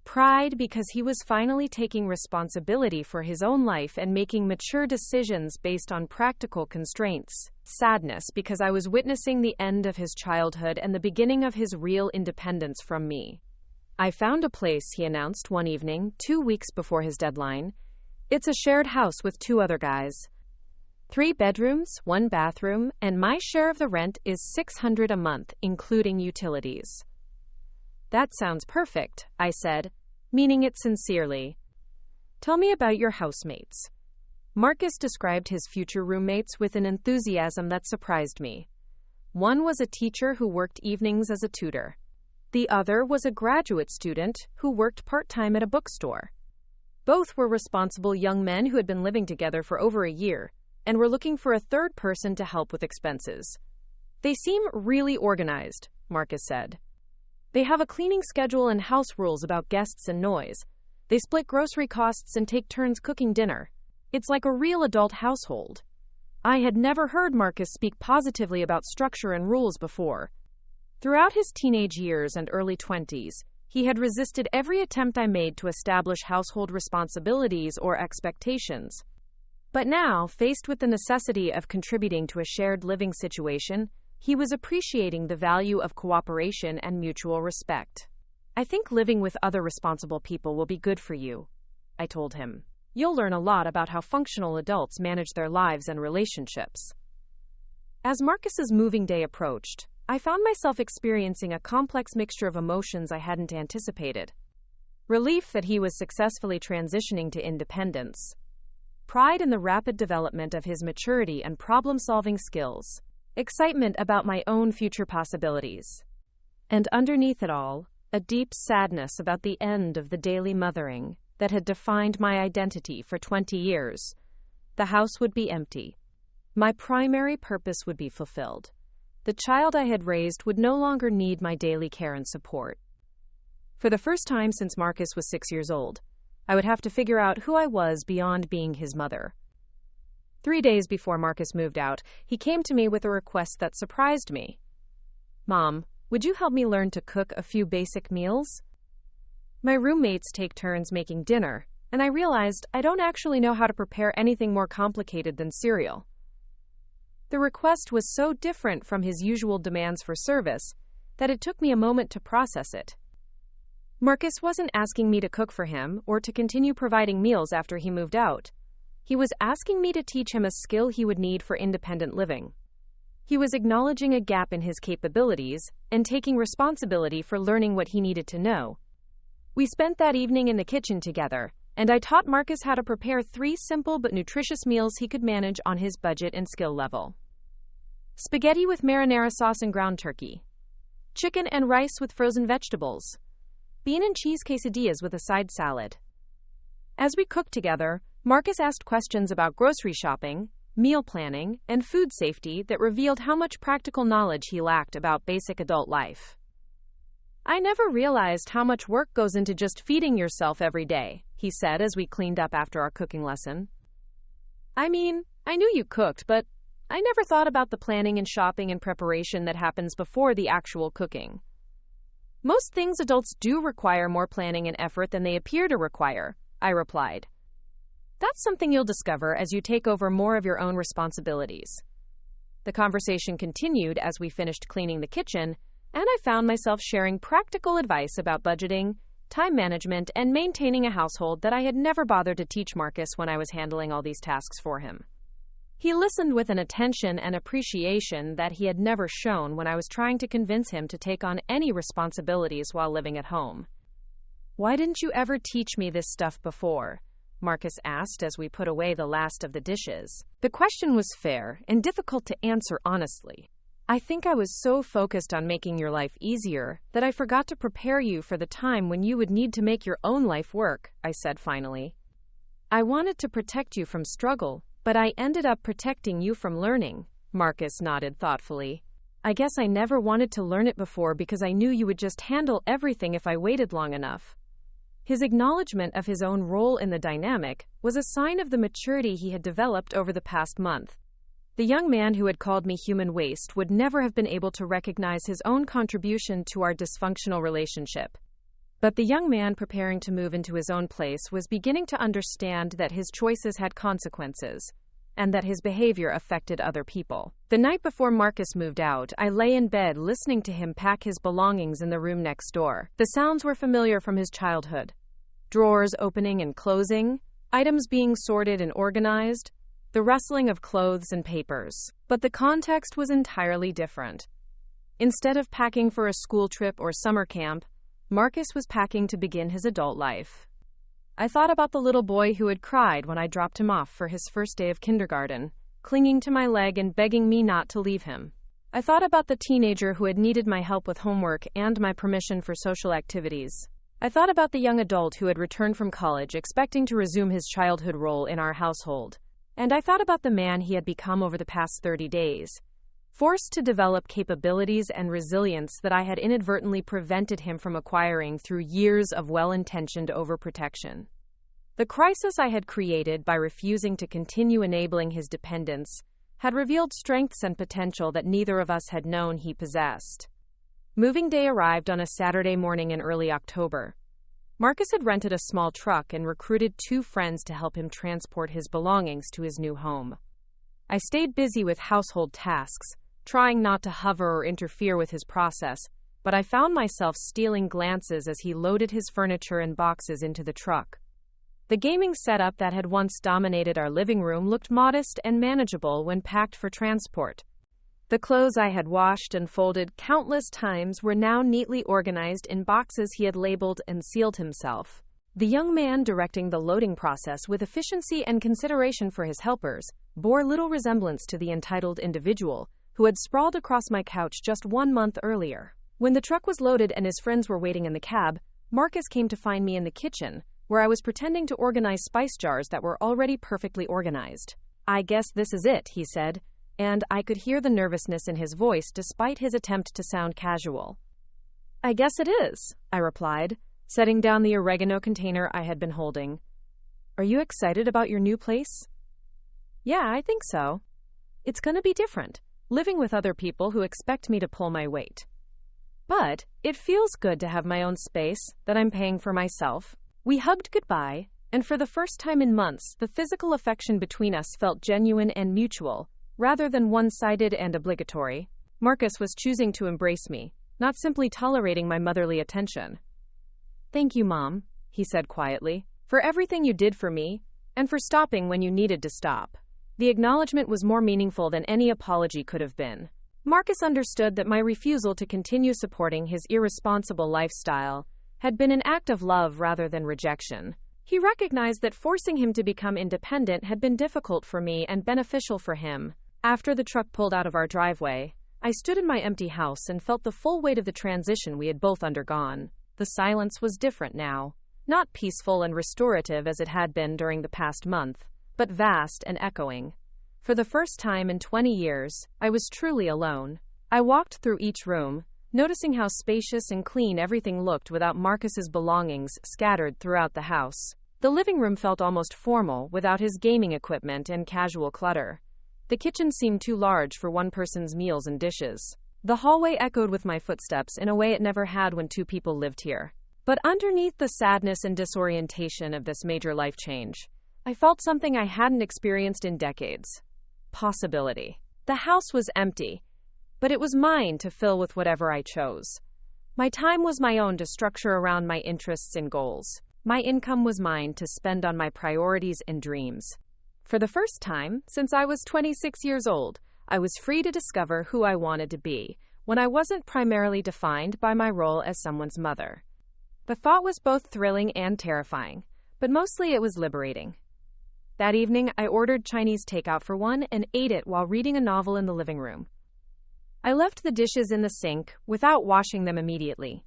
Pride because he was finally taking responsibility for his own life and making mature decisions based on practical constraints. Sadness because I was witnessing the end of his childhood and the beginning of his real independence from me. "I found a place," he announced one evening, 2 weeks before his deadline. "It's a shared house with 2 other guys. 3 bedrooms, 1 bathroom, and my share of the rent is $600 a month, including utilities." "That sounds perfect," I said, meaning it sincerely. "Tell me about your housemates." Marcus described his future roommates with an enthusiasm that surprised me. One was a teacher who worked evenings as a tutor. The other was a graduate student who worked part-time at a bookstore. Both were responsible young men who had been living together for over a year and were looking for a third person to help with expenses. "They seem really organized," Marcus said. "They have a cleaning schedule and house rules about guests and noise. They split grocery costs and take turns cooking dinner. It's like a real adult household." I had never heard Marcus speak positively about structure and rules before. Throughout his teenage years and early 20s, he had resisted every attempt I made to establish household responsibilities or expectations. But now, faced with the necessity of contributing to a shared living situation, he was appreciating the value of cooperation and mutual respect. "I think living with other responsible people will be good for you," I told him. "You'll learn a lot about how functional adults manage their lives and relationships." As Marcus's moving day approached, I found myself experiencing a complex mixture of emotions I hadn't anticipated. Relief that he was successfully transitioning to independence. Pride in the rapid development of his maturity and problem-solving skills. Excitement about my own future possibilities. And underneath it all, a deep sadness about the end of the daily mothering that had defined my identity for 20 years. The house would be empty. My primary purpose would be fulfilled. The child I had raised would no longer need my daily care and support. For the first time since Marcus was 6 years old, I would have to figure out who I was beyond being his mother. 3 days before Marcus moved out, he came to me with a request that surprised me. "Mom, would you help me learn to cook a few basic meals? My roommates take turns making dinner, and I realized I don't actually know how to prepare anything more complicated than cereal." The request was so different from his usual demands for service that it took me a moment to process it. Marcus wasn't asking me to cook for him or to continue providing meals after he moved out. He was asking me to teach him a skill he would need for independent living. He was acknowledging a gap in his capabilities and taking responsibility for learning what he needed to know. We spent that evening in the kitchen together, and I taught Marcus how to prepare 3 simple but nutritious meals he could manage on his budget and skill level. Spaghetti with marinara sauce and ground turkey. Chicken and rice with frozen vegetables. Bean and cheese quesadillas with a side salad. As we cooked together, Marcus asked questions about grocery shopping, meal planning, and food safety that revealed how much practical knowledge he lacked about basic adult life. "I never realized how much work goes into just feeding yourself every day," he said as we cleaned up after our cooking lesson. "I mean, I knew you cooked, but I never thought about the planning and shopping and preparation that happens before the actual cooking. Most things adults do require more planning and effort than they appear to require," I replied. "That's something you'll discover as you take over more of your own responsibilities." The conversation continued as we finished cleaning the kitchen, and I found myself sharing practical advice about budgeting, time management, and maintaining a household that I had never bothered to teach Marcus when I was handling all these tasks for him. He listened with an attention and appreciation that he had never shown when I was trying to convince him to take on any responsibilities while living at home. "Why didn't you ever teach me this stuff before?" Marcus asked as we put away the last of the dishes. The question was fair and difficult to answer honestly. "I think I was so focused on making your life easier that I forgot to prepare you for the time when you would need to make your own life work," I said finally. "I wanted to protect you from struggle, but I ended up protecting you from learning," Marcus nodded thoughtfully. "I guess I never wanted to learn it before because I knew you would just handle everything if I waited long enough." His acknowledgement of his own role in the dynamic was a sign of the maturity he had developed over the past month. The young man who had called me human waste would never have been able to recognize his own contribution to our dysfunctional relationship. But the young man preparing to move into his own place was beginning to understand that his choices had consequences, and that his behavior affected other people. The night before Marcus moved out, I lay in bed listening to him pack his belongings in the room next door. The sounds were familiar from his childhood. Drawers opening and closing, items being sorted and organized, the rustling of clothes and papers. But the context was entirely different. Instead of packing for a school trip or summer camp, Marcus was packing to begin his adult life. I thought about the little boy who had cried when I dropped him off for his first day of kindergarten, clinging to my leg and begging me not to leave him. I thought about the teenager who had needed my help with homework and my permission for social activities. I thought about the young adult who had returned from college expecting to resume his childhood role in our household. And I thought about the man he had become over the past 30 days, forced to develop capabilities and resilience that I had inadvertently prevented him from acquiring through years of well-intentioned overprotection. The crisis I had created by refusing to continue enabling his dependence had revealed strengths and potential that neither of us had known he possessed. Moving day arrived on a Saturday morning in early October. Marcus had rented a small truck and recruited 2 friends to help him transport his belongings to his new home. I stayed busy with household tasks, trying not to hover or interfere with his process, but I found myself stealing glances as he loaded his furniture and boxes into the truck. The gaming setup that had once dominated our living room looked modest and manageable when packed for transport. The clothes I had washed and folded countless times were now neatly organized in boxes he had labeled and sealed himself. The young man directing the loading process with efficiency and consideration for his helpers bore little resemblance to the entitled individual who had sprawled across my couch just 1 month earlier. When the truck was loaded and his friends were waiting in the cab, Marcus came to find me in the kitchen, where I was pretending to organize spice jars that were already perfectly organized. "I guess this is it," he said, and I could hear the nervousness in his voice despite his attempt to sound casual. "I guess it is," I replied, setting down the oregano container I had been holding. "Are you excited about your new place?" "Yeah, I think so. It's gonna be different, living with other people who expect me to pull my weight. But it feels good to have my own space that I'm paying for myself." We hugged goodbye, and for the first time in months, the physical affection between us felt genuine and mutual, rather than one-sided and obligatory. Marcus was choosing to embrace me, not simply tolerating my motherly attention. "Thank you, Mom," he said quietly, "for everything you did for me, and for stopping when you needed to stop." The acknowledgement was more meaningful than any apology could have been. Marcus understood that my refusal to continue supporting his irresponsible lifestyle had been an act of love rather than rejection. He recognized that forcing him to become independent had been difficult for me and beneficial for him. After the truck pulled out of our driveway, I stood in my empty house and felt the full weight of the transition we had both undergone. The silence was different now, not peaceful and restorative as it had been during the past month, but vast and echoing. For the first time in 20 years, I was truly alone. I walked through each room, noticing how spacious and clean everything looked without Marcus's belongings scattered throughout the house. The living room felt almost formal without his gaming equipment and casual clutter. The kitchen seemed too large for one person's meals and dishes. The hallway echoed with my footsteps in a way it never had when 2 people lived here. But underneath the sadness and disorientation of this major life change, I felt something I hadn't experienced in decades. Possibility. The house was empty, but it was mine to fill with whatever I chose. My time was my own to structure around my interests and goals. My income was mine to spend on my priorities and dreams. For the first time since I was 26 years old, I was free to discover who I wanted to be, when I wasn't primarily defined by my role as someone's mother. The thought was both thrilling and terrifying, but mostly it was liberating. That evening, I ordered Chinese takeout for one and ate it while reading a novel in the living room. I left the dishes in the sink without washing them immediately.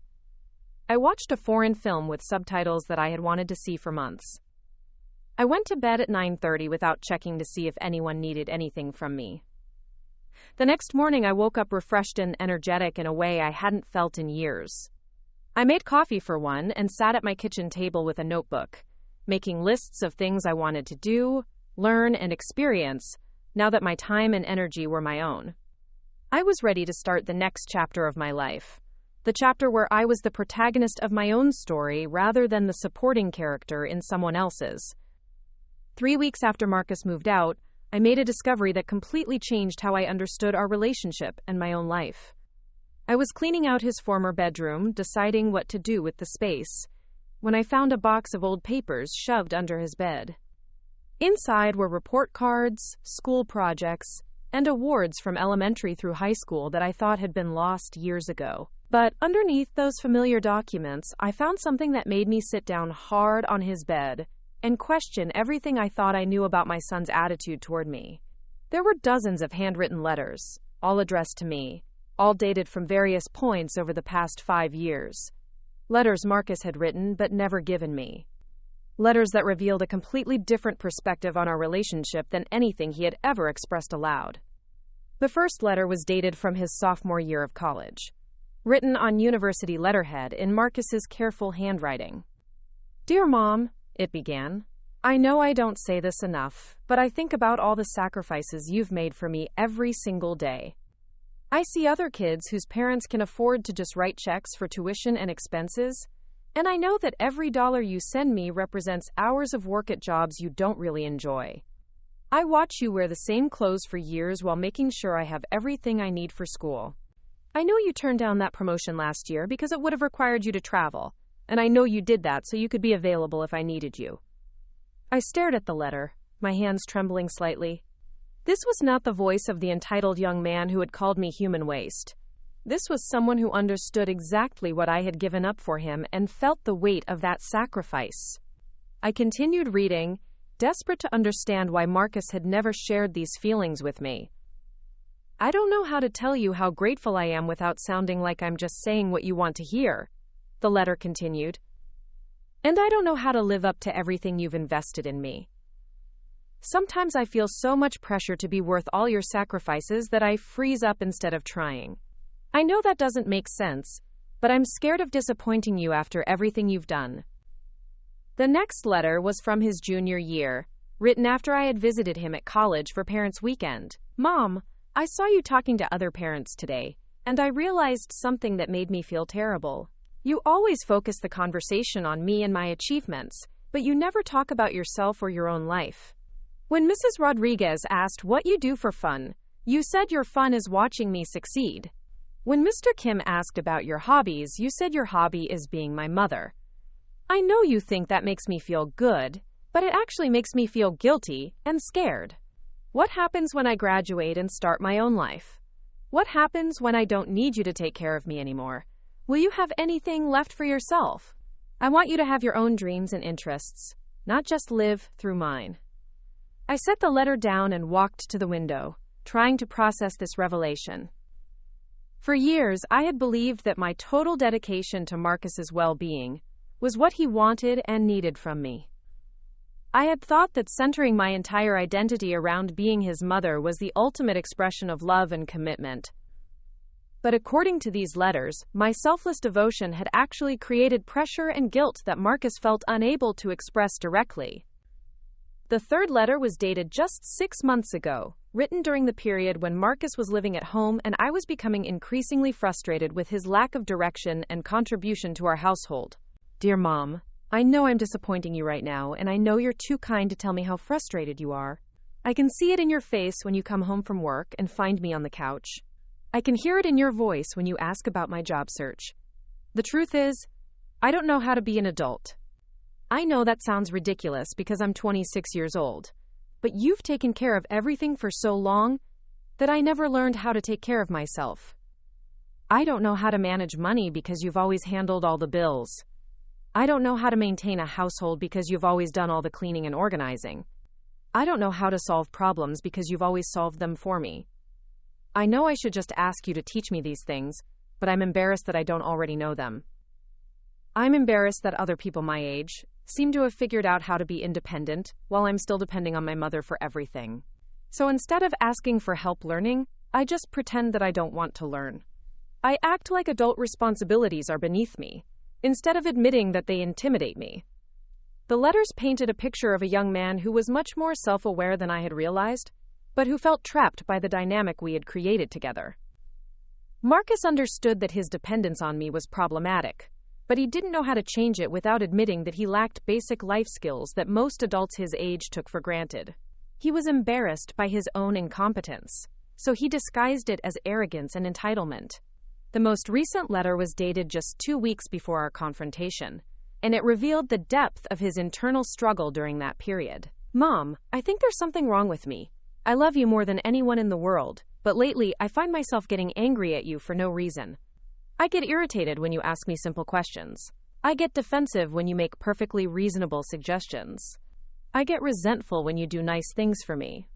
I watched a foreign film with subtitles that I had wanted to see for months. I went to bed at 9:30 without checking to see if anyone needed anything from me. The next morning, I woke up refreshed and energetic in a way I hadn't felt in years. I made coffee for one and sat at my kitchen table with a notebook, making lists of things I wanted to do, learn, and experience now that my time and energy were my own. I was ready to start the next chapter of my life, the chapter where I was the protagonist of my own story rather than the supporting character in someone else's. 3 weeks after Marcus moved out, I made a discovery that completely changed how I understood our relationship and my own life. I was cleaning out his former bedroom, deciding what to do with the space, when I found a box of old papers shoved under his bed. Inside were report cards, school projects, and awards from elementary through high school that I thought had been lost years ago. But underneath those familiar documents, I found something that made me sit down hard on his bed and question everything I thought I knew about my son's attitude toward me. There were dozens of handwritten letters, all addressed to me, all dated from various points over the past 5 years. Letters Marcus had written but never given me. Letters that revealed a completely different perspective on our relationship than anything he had ever expressed aloud. The first letter was dated from his sophomore year of college, written on university letterhead in Marcus's careful handwriting. "Dear Mom," it began, "I know I don't say this enough, but I think about all the sacrifices you've made for me every single day. I see other kids whose parents can afford to just write checks for tuition and expenses, and I know that every dollar you send me represents hours of work at jobs you don't really enjoy. I watch you wear the same clothes for years while making sure I have everything I need for school. I know you turned down that promotion last year because it would have required you to travel, and I know you did that so you could be available if I needed you." I stared at the letter, my hands trembling slightly. This was not the voice of the entitled young man who had called me human waste. This was someone who understood exactly what I had given up for him and felt the weight of that sacrifice. I continued reading, desperate to understand why Marcus had never shared these feelings with me. "I don't know how to tell you how grateful I am without sounding like I'm just saying what you want to hear," the letter continued. "And I don't know how to live up to everything you've invested in me. Sometimes I feel so much pressure to be worth all your sacrifices that I freeze up instead of trying. I know that doesn't make sense, but I'm scared of disappointing you after everything you've done." The next letter was from his junior year, written after I had visited him at college for Parents' Weekend. "Mom, I saw you talking to other parents today, and I realized something that made me feel terrible. You always focus the conversation on me and my achievements, but you never talk about yourself or your own life. When Mrs. Rodriguez asked what you do for fun, you said your fun is watching me succeed. When Mr. Kim asked about your hobbies, you said your hobby is being my mother. I know you think that makes me feel good, but it actually makes me feel guilty and scared. What happens when I graduate and start my own life? What happens when I don't need you to take care of me anymore? Will you have anything left for yourself? I want you to have your own dreams and interests, not just live through mine." I set the letter down and walked to the window, trying to process this revelation. For years, I had believed that my total dedication to Marcus's well-being was what he wanted and needed from me. I had thought that centering my entire identity around being his mother was the ultimate expression of love and commitment. But according to these letters, my selfless devotion had actually created pressure and guilt that Marcus felt unable to express directly. The third letter was dated just 6 months ago, written during the period when Marcus was living at home and I was becoming increasingly frustrated with his lack of direction and contribution to our household. "Dear Mom, I know I'm disappointing you right now, and I know you're too kind to tell me how frustrated you are. I can see it in your face when you come home from work and find me on the couch. I can hear it in your voice when you ask about my job search. The truth is, I don't know how to be an adult. I know that sounds ridiculous because I'm 26 years old, but you've taken care of everything for so long that I never learned how to take care of myself. I don't know how to manage money because you've always handled all the bills. I don't know how to maintain a household because you've always done all the cleaning and organizing. I don't know how to solve problems because you've always solved them for me. I know I should just ask you to teach me these things, but I'm embarrassed that I don't already know them. I'm embarrassed that other people my age seem to have figured out how to be independent while I'm still depending on my mother for everything. So instead of asking for help learning, I just pretend that I don't want to learn. I act like adult responsibilities are beneath me, instead of admitting that they intimidate me. The letters painted a picture of a young man who was much more self-aware than I had realized, but who felt trapped by the dynamic we had created together. Marcus understood that his dependence on me was problematic, but he didn't know how to change it without admitting that he lacked basic life skills that most adults his age took for granted. He was embarrassed by his own incompetence, so he disguised it as arrogance and entitlement. The most recent letter was dated just 2 weeks before our confrontation, and it revealed the depth of his internal struggle during that period. Mom, I think there's something wrong with me. I love you more than anyone in the world, but lately I find myself getting angry at you for no reason. I get irritated when you ask me simple questions. I get defensive when you make perfectly reasonable suggestions. I get resentful when you do nice things for me.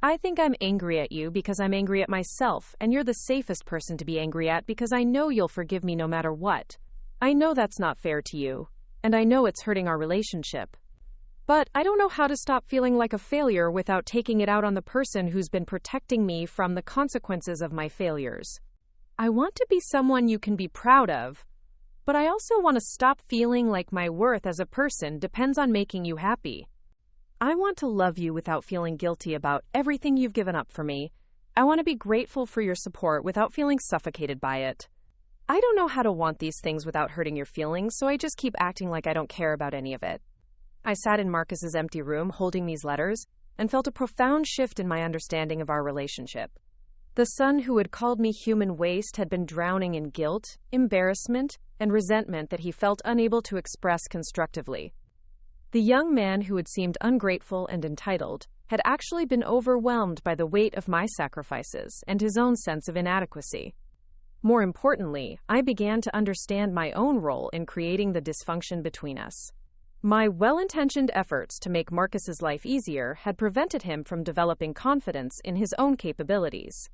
I think I'm angry at you because I'm angry at myself, and you're the safest person to be angry at because I know you'll forgive me no matter what. I know that's not fair to you, and I know it's hurting our relationship. But I don't know how to stop feeling like a failure without taking it out on the person who's been protecting me from the consequences of my failures. I want to be someone you can be proud of, but I also want to stop feeling like my worth as a person depends on making you happy. I want to love you without feeling guilty about everything you've given up for me. I want to be grateful for your support without feeling suffocated by it. I don't know how to want these things without hurting your feelings, so I just keep acting like I don't care about any of it. I sat in Marcus's empty room holding these letters and felt a profound shift in my understanding of our relationship. The son who had called me human waste had been drowning in guilt, embarrassment, and resentment that he felt unable to express constructively. The young man who had seemed ungrateful and entitled had actually been overwhelmed by the weight of my sacrifices and his own sense of inadequacy. More importantly, I began to understand my own role in creating the dysfunction between us. My well-intentioned efforts to make Marcus's life easier had prevented him from developing confidence in his own capabilities.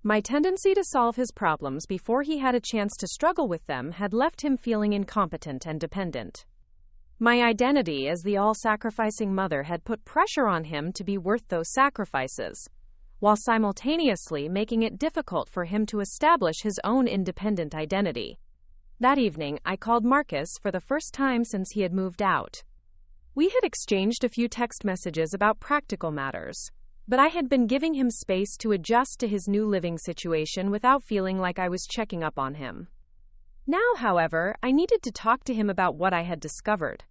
My tendency to solve his problems before he had a chance to struggle with them had left him feeling incompetent and dependent. My identity as the all-sacrificing mother had put pressure on him to be worth those sacrifices, while simultaneously making it difficult for him to establish his own independent identity. That evening, I called Marcus for the first time since he had moved out. We had exchanged a few text messages about practical matters, but I had been giving him space to adjust to his new living situation without feeling like I was checking up on him. Now, however, I needed to talk to him about what I had discovered.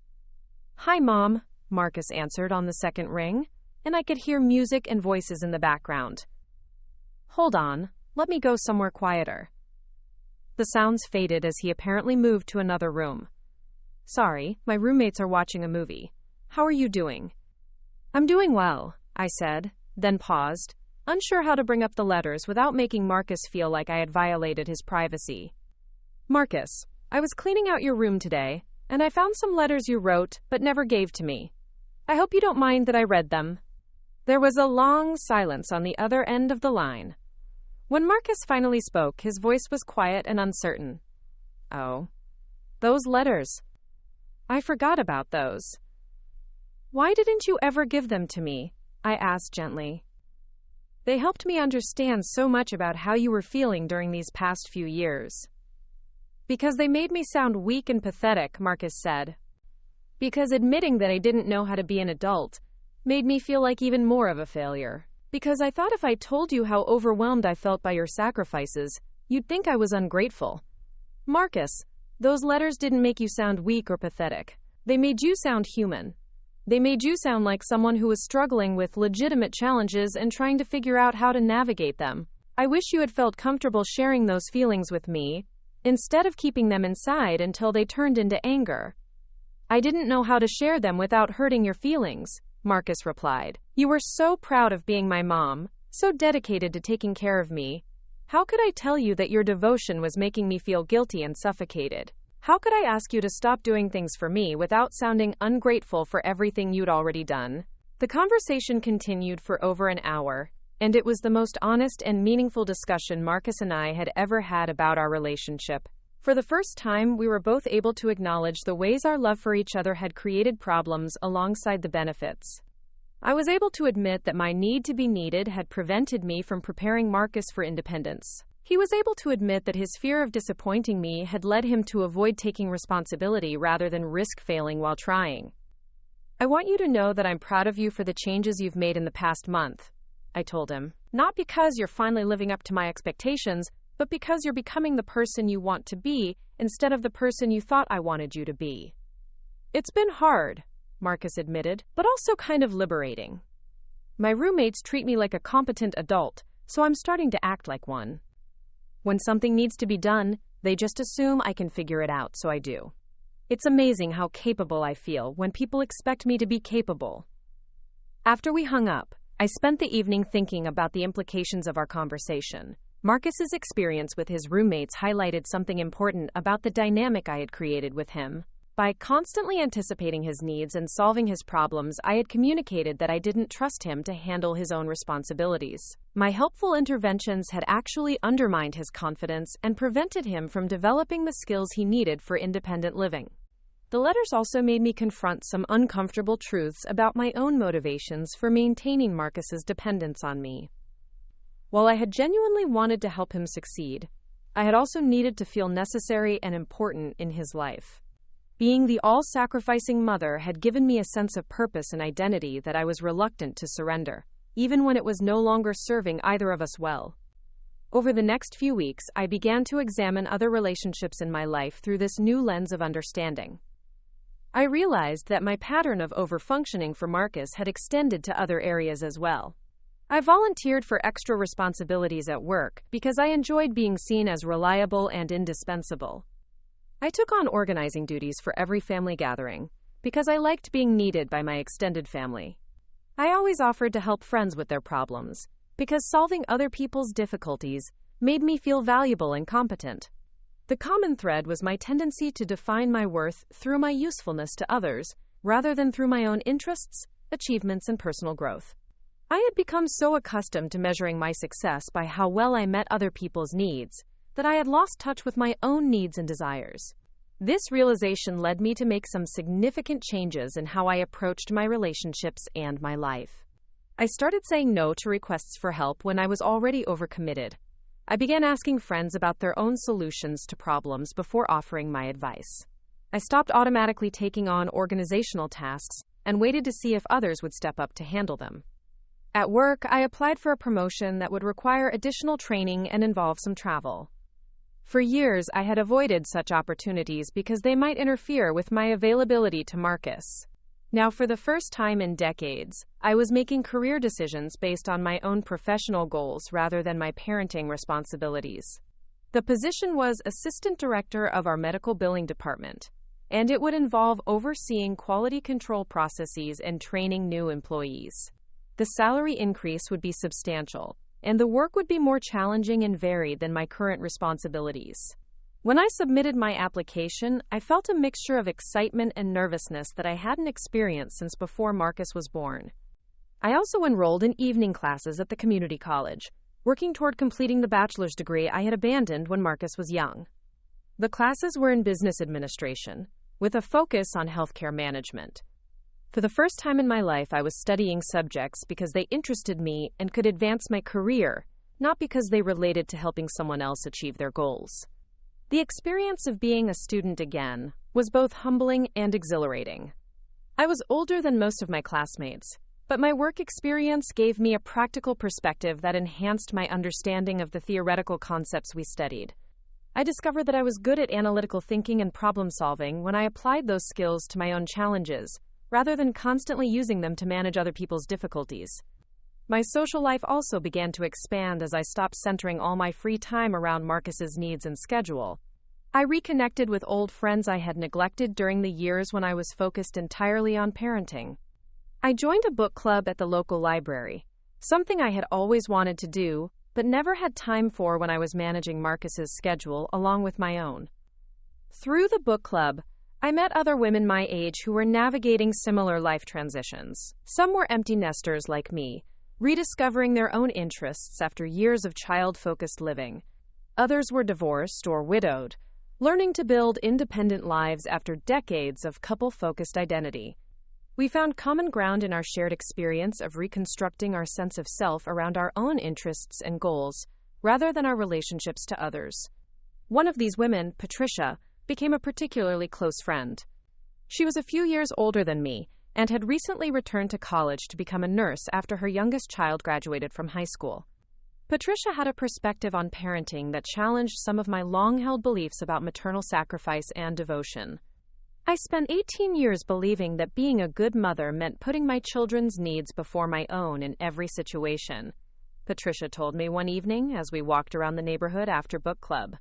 "Hi, Mom," Marcus answered on the second ring, and I could hear music and voices in the background. "Hold on, let me go somewhere quieter." The sounds faded as he apparently moved to another room. "Sorry, my roommates are watching a movie. How are you doing?" "I'm doing well," I said, then paused, unsure how to bring up the letters without making Marcus feel like I had violated his privacy. "Marcus, I was cleaning out your room today, and I found some letters you wrote but never gave to me. I hope you don't mind that I read them." There was a long silence on the other end of the line. When Marcus finally spoke, his voice was quiet and uncertain. "Oh, those letters. I forgot about those. Why didn't you ever give them to me?" I asked gently. "They helped me understand so much about how you were feeling during these past few years." "Because they made me sound weak and pathetic," Marcus said. "Because admitting that I didn't know how to be an adult made me feel like even more of a failure. Because I thought if I told you how overwhelmed I felt by your sacrifices, you'd think I was ungrateful." "Marcus, those letters didn't make you sound weak or pathetic. They made you sound human. They made you sound like someone who was struggling with legitimate challenges and trying to figure out how to navigate them. I wish you had felt comfortable sharing those feelings with me, instead of keeping them inside until they turned into anger. I didn't know how to share them without hurting your feelings, Marcus replied. You were so proud of being my mom, so dedicated to taking care of me. How could I tell you that your devotion was making me feel guilty and suffocated? How could I ask you to stop doing things for me without sounding ungrateful for everything you'd already done? The conversation continued for over an hour, and it was the most honest and meaningful discussion Marcus and I had ever had about our relationship. For the first time, we were both able to acknowledge the ways our love for each other had created problems alongside the benefits. I was able to admit that my need to be needed had prevented me from preparing Marcus for independence. He was able to admit that his fear of disappointing me had led him to avoid taking responsibility rather than risk failing while trying. I want you to know that I'm proud of you for the changes you've made in the past month, I told him. Not because you're finally living up to my expectations, but because you're becoming the person you want to be instead of the person you thought I wanted you to be. It's been hard, Marcus admitted, but also kind of liberating. My roommates treat me like a competent adult, so I'm starting to act like one. When something needs to be done, they just assume I can figure it out, so I do. It's amazing how capable I feel when people expect me to be capable. After we hung up, I spent the evening thinking about the implications of our conversation. Marcus's experience with his roommates highlighted something important about the dynamic I had created with him. By constantly anticipating his needs and solving his problems, I had communicated that I didn't trust him to handle his own responsibilities. My helpful interventions had actually undermined his confidence and prevented him from developing the skills he needed for independent living. The letters also made me confront some uncomfortable truths about my own motivations for maintaining Marcus's dependence on me. While I had genuinely wanted to help him succeed, I had also needed to feel necessary and important in his life. Being the all-sacrificing mother had given me a sense of purpose and identity that I was reluctant to surrender, even when it was no longer serving either of us well. Over the next few weeks, I began to examine other relationships in my life through this new lens of understanding. I realized that my pattern of overfunctioning for Marcus had extended to other areas as well. I volunteered for extra responsibilities at work because I enjoyed being seen as reliable and indispensable. I took on organizing duties for every family gathering because I liked being needed by my extended family. I always offered to help friends with their problems because solving other people's difficulties made me feel valuable and competent. The common thread was my tendency to define my worth through my usefulness to others rather than through my own interests, achievements, and personal growth. I had become so accustomed to measuring my success by how well I met other people's needs that I had lost touch with my own needs and desires. This realization led me to make some significant changes in how I approached my relationships and my life. I started saying no to requests for help when I was already overcommitted. I began asking friends about their own solutions to problems before offering my advice. I stopped automatically taking on organizational tasks and waited to see if others would step up to handle them. At work, I applied for a promotion that would require additional training and involve some travel. For years, I had avoided such opportunities because they might interfere with my availability to Marcus. Now, for the first time in decades, I was making career decisions based on my own professional goals rather than my parenting responsibilities. The position was assistant director of our medical billing department, and it would involve overseeing quality control processes and training new employees. The salary increase would be substantial, and the work would be more challenging and varied than my current responsibilities. When I submitted my application, I felt a mixture of excitement and nervousness that I hadn't experienced since before Marcus was born. I also enrolled in evening classes at the community college, working toward completing the bachelor's degree I had abandoned when Marcus was young. The classes were in business administration, with a focus on healthcare management. For the first time in my life, I was studying subjects because they interested me and could advance my career, not because they related to helping someone else achieve their goals. The experience of being a student again was both humbling and exhilarating. I was older than most of my classmates, but my work experience gave me a practical perspective that enhanced my understanding of the theoretical concepts we studied. I discovered that I was good at analytical thinking and problem solving when I applied those skills to my own challenges, rather than constantly using them to manage other people's difficulties. My social life also began to expand as I stopped centering all my free time around Marcus's needs and schedule. I reconnected with old friends I had neglected during the years when I was focused entirely on parenting. I joined a book club at the local library, something I had always wanted to do, but never had time for when I was managing Marcus's schedule along with my own. Through the book club, I met other women my age who were navigating similar life transitions. Some were empty nesters like me, rediscovering their own interests after years of child-focused living. Others were divorced or widowed, learning to build independent lives after decades of couple-focused identity. We found common ground in our shared experience of reconstructing our sense of self around our own interests and goals, rather than our relationships to others. One of these women, Patricia, became a particularly close friend. She was a few years older than me and had recently returned to college to become a nurse after her youngest child graduated from high school. Patricia had a perspective on parenting that challenged some of my long-held beliefs about maternal sacrifice and devotion. I spent 18 years believing that being a good mother meant putting my children's needs before my own in every situation, Patricia told me one evening as we walked around the neighborhood after book club.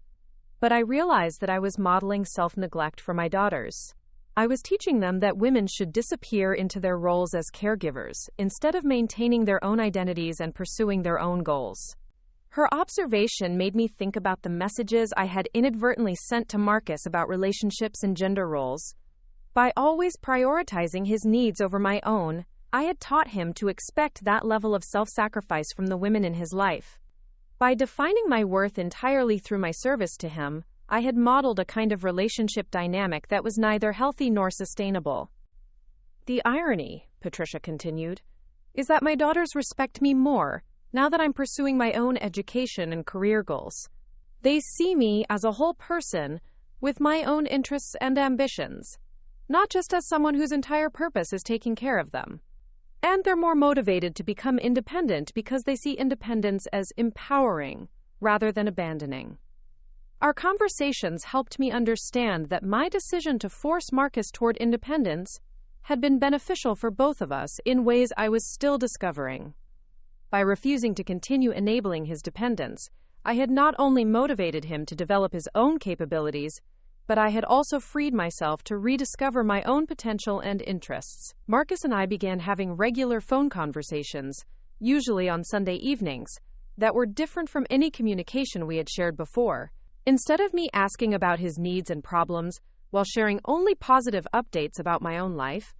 But I realized that I was modeling self-neglect for my daughters. I was teaching them that women should disappear into their roles as caregivers, instead of maintaining their own identities and pursuing their own goals. Her observation made me think about the messages I had inadvertently sent to Marcus about relationships and gender roles. By always prioritizing his needs over my own, I had taught him to expect that level of self-sacrifice from the women in his life. By defining my worth entirely through my service to him, I had modeled a kind of relationship dynamic that was neither healthy nor sustainable. The irony, Patricia continued, is that my daughters respect me more now that I'm pursuing my own education and career goals. They see me as a whole person with my own interests and ambitions, not just as someone whose entire purpose is taking care of them. And they're more motivated to become independent because they see independence as empowering rather than abandoning. Our conversations helped me understand that my decision to force Marcus toward independence had been beneficial for both of us in ways I was still discovering. By refusing to continue enabling his dependence, I had not only motivated him to develop his own capabilities, but I had also freed myself to rediscover my own potential and interests. Marcus and I began having regular phone conversations, usually on Sunday evenings, that were different from any communication we had shared before. Instead of me asking about his needs and problems while sharing only positive updates about my own life,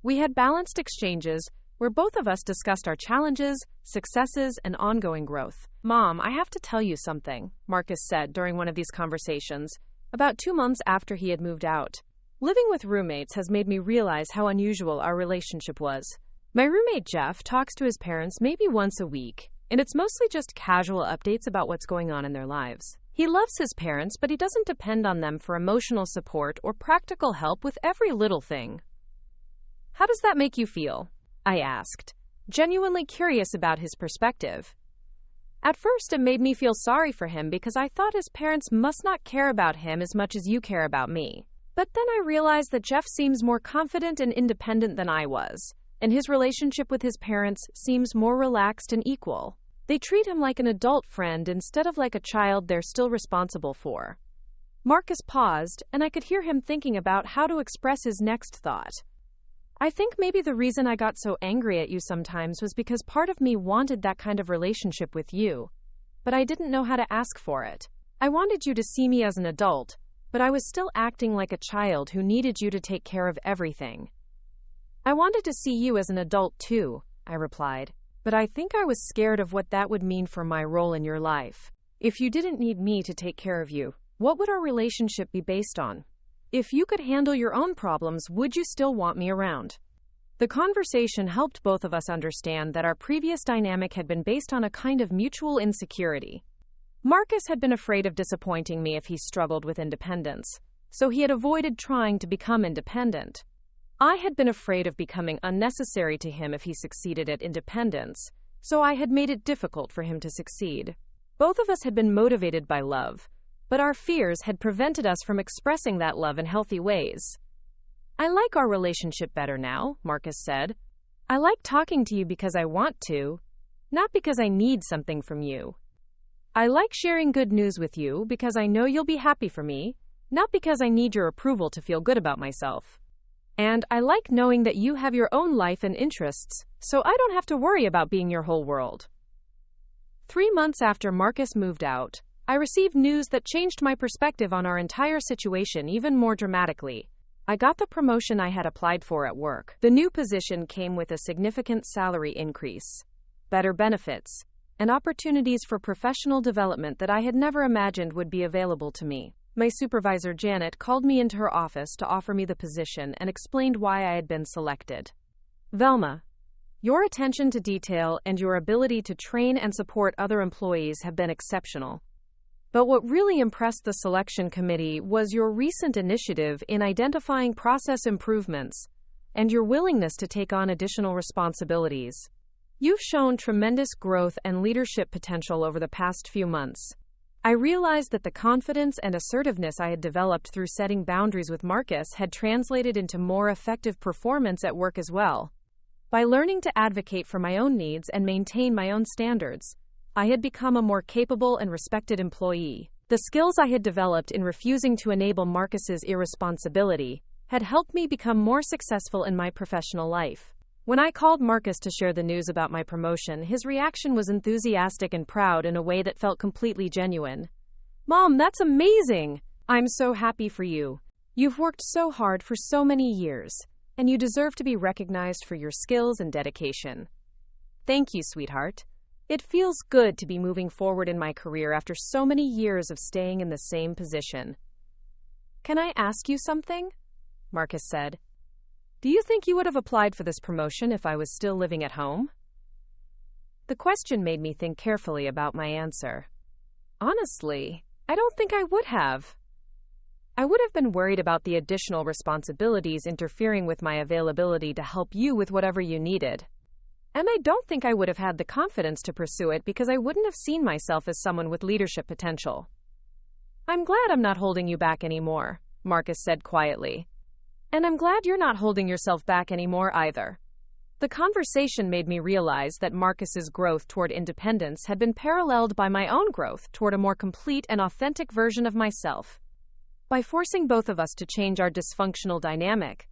we had balanced exchanges where both of us discussed our challenges, successes, and ongoing growth. "Mom, I have to tell you something," Marcus said during one of these conversations, about 2 months after he had moved out. "Living with roommates has made me realize how unusual our relationship was. My roommate Jeff talks to his parents maybe once a week, and it's mostly just casual updates about what's going on in their lives. He loves his parents, but he doesn't depend on them for emotional support or practical help with every little thing." "How does that make you feel?" I asked, genuinely curious about his perspective. At first, it made me feel sorry for him because I thought his parents must not care about him as much as you care about me. But then I realized that Jeff seems more confident and independent than I was, and his relationship with his parents seems more relaxed and equal. They treat him like an adult friend instead of like a child they're still responsible for. Marcus paused, and I could hear him thinking about how to express his next thought. "I think maybe the reason I got so angry at you sometimes was because part of me wanted that kind of relationship with you, but I didn't know how to ask for it. I wanted you to see me as an adult, but I was still acting like a child who needed you to take care of everything." "I wanted to see you as an adult too," I replied, "but I think I was scared of what that would mean for my role in your life. If you didn't need me to take care of you, what would our relationship be based on? If you could handle your own problems, would you still want me around?" The conversation helped both of us understand that our previous dynamic had been based on a kind of mutual insecurity. Marcus had been afraid of disappointing me if he struggled with independence, so he had avoided trying to become independent. I had been afraid of becoming unnecessary to him if he succeeded at independence, so I had made it difficult for him to succeed. Both of us had been motivated by love, but our fears had prevented us from expressing that love in healthy ways. "I like our relationship better now," Marcus said. "I like talking to you because I want to, not because I need something from you. I like sharing good news with you because I know you'll be happy for me, not because I need your approval to feel good about myself. And I like knowing that you have your own life and interests, so I don't have to worry about being your whole world. 3 months after Marcus moved out, I received news that changed my perspective on our entire situation even more dramatically. I got the promotion I had applied for at work. The new position came with a significant salary increase, better benefits, and opportunities for professional development that I had never imagined would be available to me. My supervisor, Janet, called me into her office to offer me the position and explained why I had been selected. Velma, your attention to detail and your ability to train and support other employees have been exceptional. But what really impressed the selection committee was your recent initiative in identifying process improvements and your willingness to take on additional responsibilities. You've shown tremendous growth and leadership potential over the past few months. I realized that the confidence and assertiveness I had developed through setting boundaries with Marcus had translated into more effective performance at work as well. By learning to advocate for my own needs and maintain my own standards, I had become a more capable and respected employee. The skills I had developed in refusing to enable Marcus's irresponsibility had helped me become more successful in my professional life. When I called Marcus to share the news about my promotion, his reaction was enthusiastic and proud in a way that felt completely genuine. "Mom, that's amazing! I'm so happy for you. You've worked so hard for so many years, and you deserve to be recognized for your skills and dedication." "Thank you, sweetheart. It feels good to be moving forward in my career after so many years of staying in the same position." "Can I ask you something?" Marcus said. "Do you think you would have applied for this promotion if I was still living at home?" The question made me think carefully about my answer. Honestly, I don't think I would have. I would have been worried about the additional responsibilities interfering with my availability to help you with whatever you needed. And I don't think I would have had the confidence to pursue it because I wouldn't have seen myself as someone with leadership potential. "I'm glad I'm not holding you back anymore," Marcus said quietly. "And I'm glad you're not holding yourself back anymore either." The conversation made me realize that Marcus's growth toward independence had been paralleled by my own growth toward a more complete and authentic version of myself. By forcing both of us to change our dysfunctional dynamic,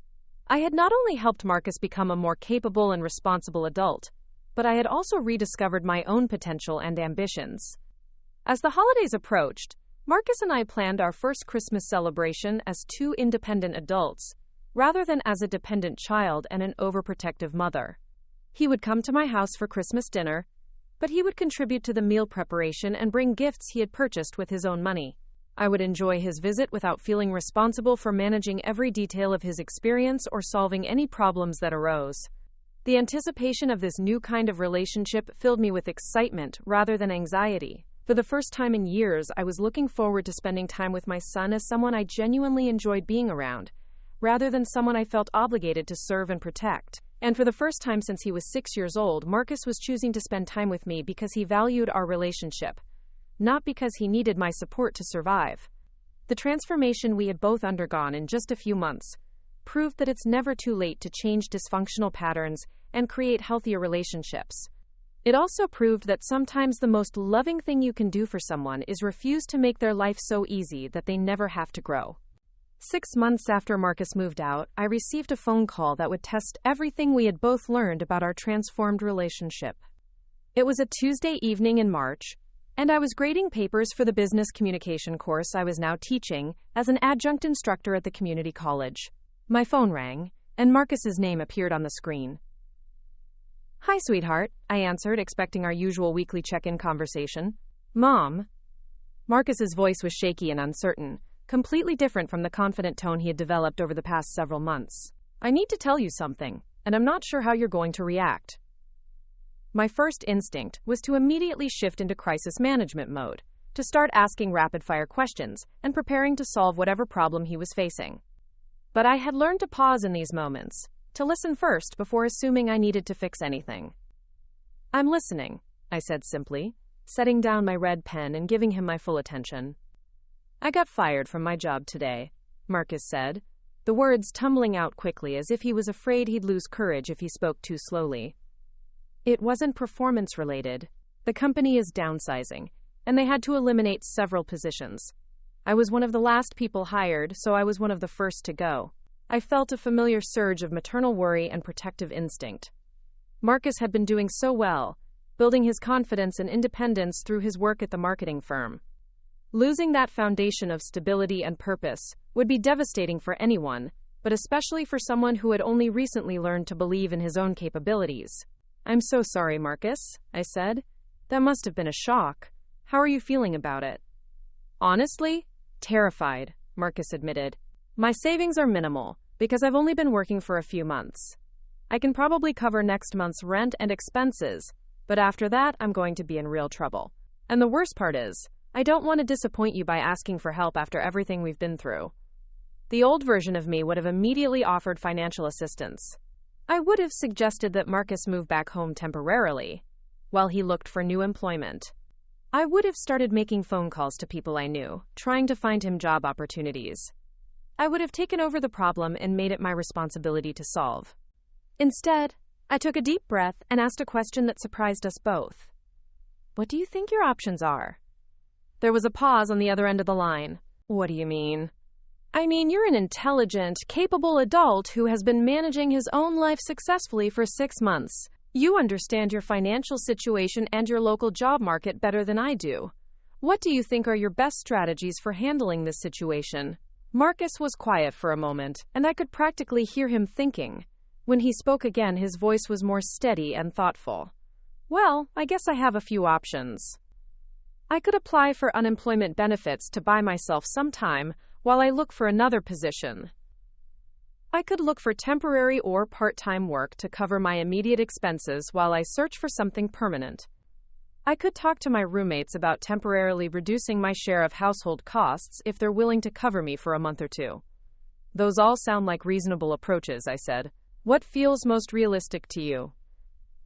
I had not only helped Marcus become a more capable and responsible adult, but I had also rediscovered my own potential and ambitions. As the holidays approached, Marcus and I planned our first Christmas celebration as two independent adults, rather than as a dependent child and an overprotective mother. He would come to my house for Christmas dinner, but he would contribute to the meal preparation and bring gifts he had purchased with his own money. I would enjoy his visit without feeling responsible for managing every detail of his experience or solving any problems that arose. The anticipation of this new kind of relationship filled me with excitement rather than anxiety. For the first time in years, I was looking forward to spending time with my son as someone I genuinely enjoyed being around, rather than someone I felt obligated to serve and protect. And for the first time since he was 6 years old, Marcus was choosing to spend time with me because he valued our relationship, not because he needed my support to survive. The transformation we had both undergone in just a few months proved that it's never too late to change dysfunctional patterns and create healthier relationships. It also proved that sometimes the most loving thing you can do for someone is refuse to make their life so easy that they never have to grow. 6 months after Marcus moved out, I received a phone call that would test everything we had both learned about our transformed relationship. It was a Tuesday evening in March, and I was grading papers for the business communication course I was now teaching as an adjunct instructor at the community college. My phone rang, and Marcus's name appeared on the screen. "Hi, sweetheart," I answered, expecting our usual weekly check-in conversation. "Mom?" Marcus's voice was shaky and uncertain, completely different from the confident tone he had developed over the past several months. "I need to tell you something, and I'm not sure how you're going to react." My first instinct was to immediately shift into crisis management mode, to start asking rapid-fire questions and preparing to solve whatever problem he was facing. But I had learned to pause in these moments, to listen first before assuming I needed to fix anything. "I'm listening," I said simply, setting down my red pen and giving him my full attention. "I got fired from my job today," Marcus said, the words tumbling out quickly as if he was afraid he'd lose courage if he spoke too slowly. "It wasn't performance-related. The company is downsizing, and they had to eliminate several positions. I was one of the last people hired, so I was one of the first to go. I felt a familiar surge of maternal worry and protective instinct. Marcus had been doing so well, building his confidence and independence through his work at the marketing firm. Losing that foundation of stability and purpose would be devastating for anyone, but especially for someone who had only recently learned to believe in his own capabilities. "I'm so sorry, Marcus," I said. "That must have been a shock. How are you feeling about it?" "Honestly, terrified," Marcus admitted. "My savings are minimal, because I've only been working for a few months. I can probably cover next month's rent and expenses, but after that, I'm going to be in real trouble. And the worst part is, I don't want to disappoint you by asking for help after everything we've been through." The old version of me would have immediately offered financial assistance. I would have suggested that Marcus move back home temporarily, while he looked for new employment. I would have started making phone calls to people I knew, trying to find him job opportunities. I would have taken over the problem and made it my responsibility to solve. Instead, I took a deep breath and asked a question that surprised us both. "What do you think your options are?" There was a pause on the other end of the line. "What do you mean?" "I mean, you're an intelligent, capable adult who has been managing his own life successfully for 6 months. You understand your financial situation and your local job market better than I do. What do you think are your best strategies for handling this situation?" Marcus was quiet for a moment, and I could practically hear him thinking. When he spoke again, his voice was more steady and thoughtful. "Well, I guess I have a few options. I could apply for unemployment benefits to buy myself some time while I look for another position. I could look for temporary or part-time work to cover my immediate expenses while I search for something permanent. I could talk to my roommates about temporarily reducing my share of household costs if they're willing to cover me for a month or two." "Those all sound like reasonable approaches," I said. "What feels most realistic to you?"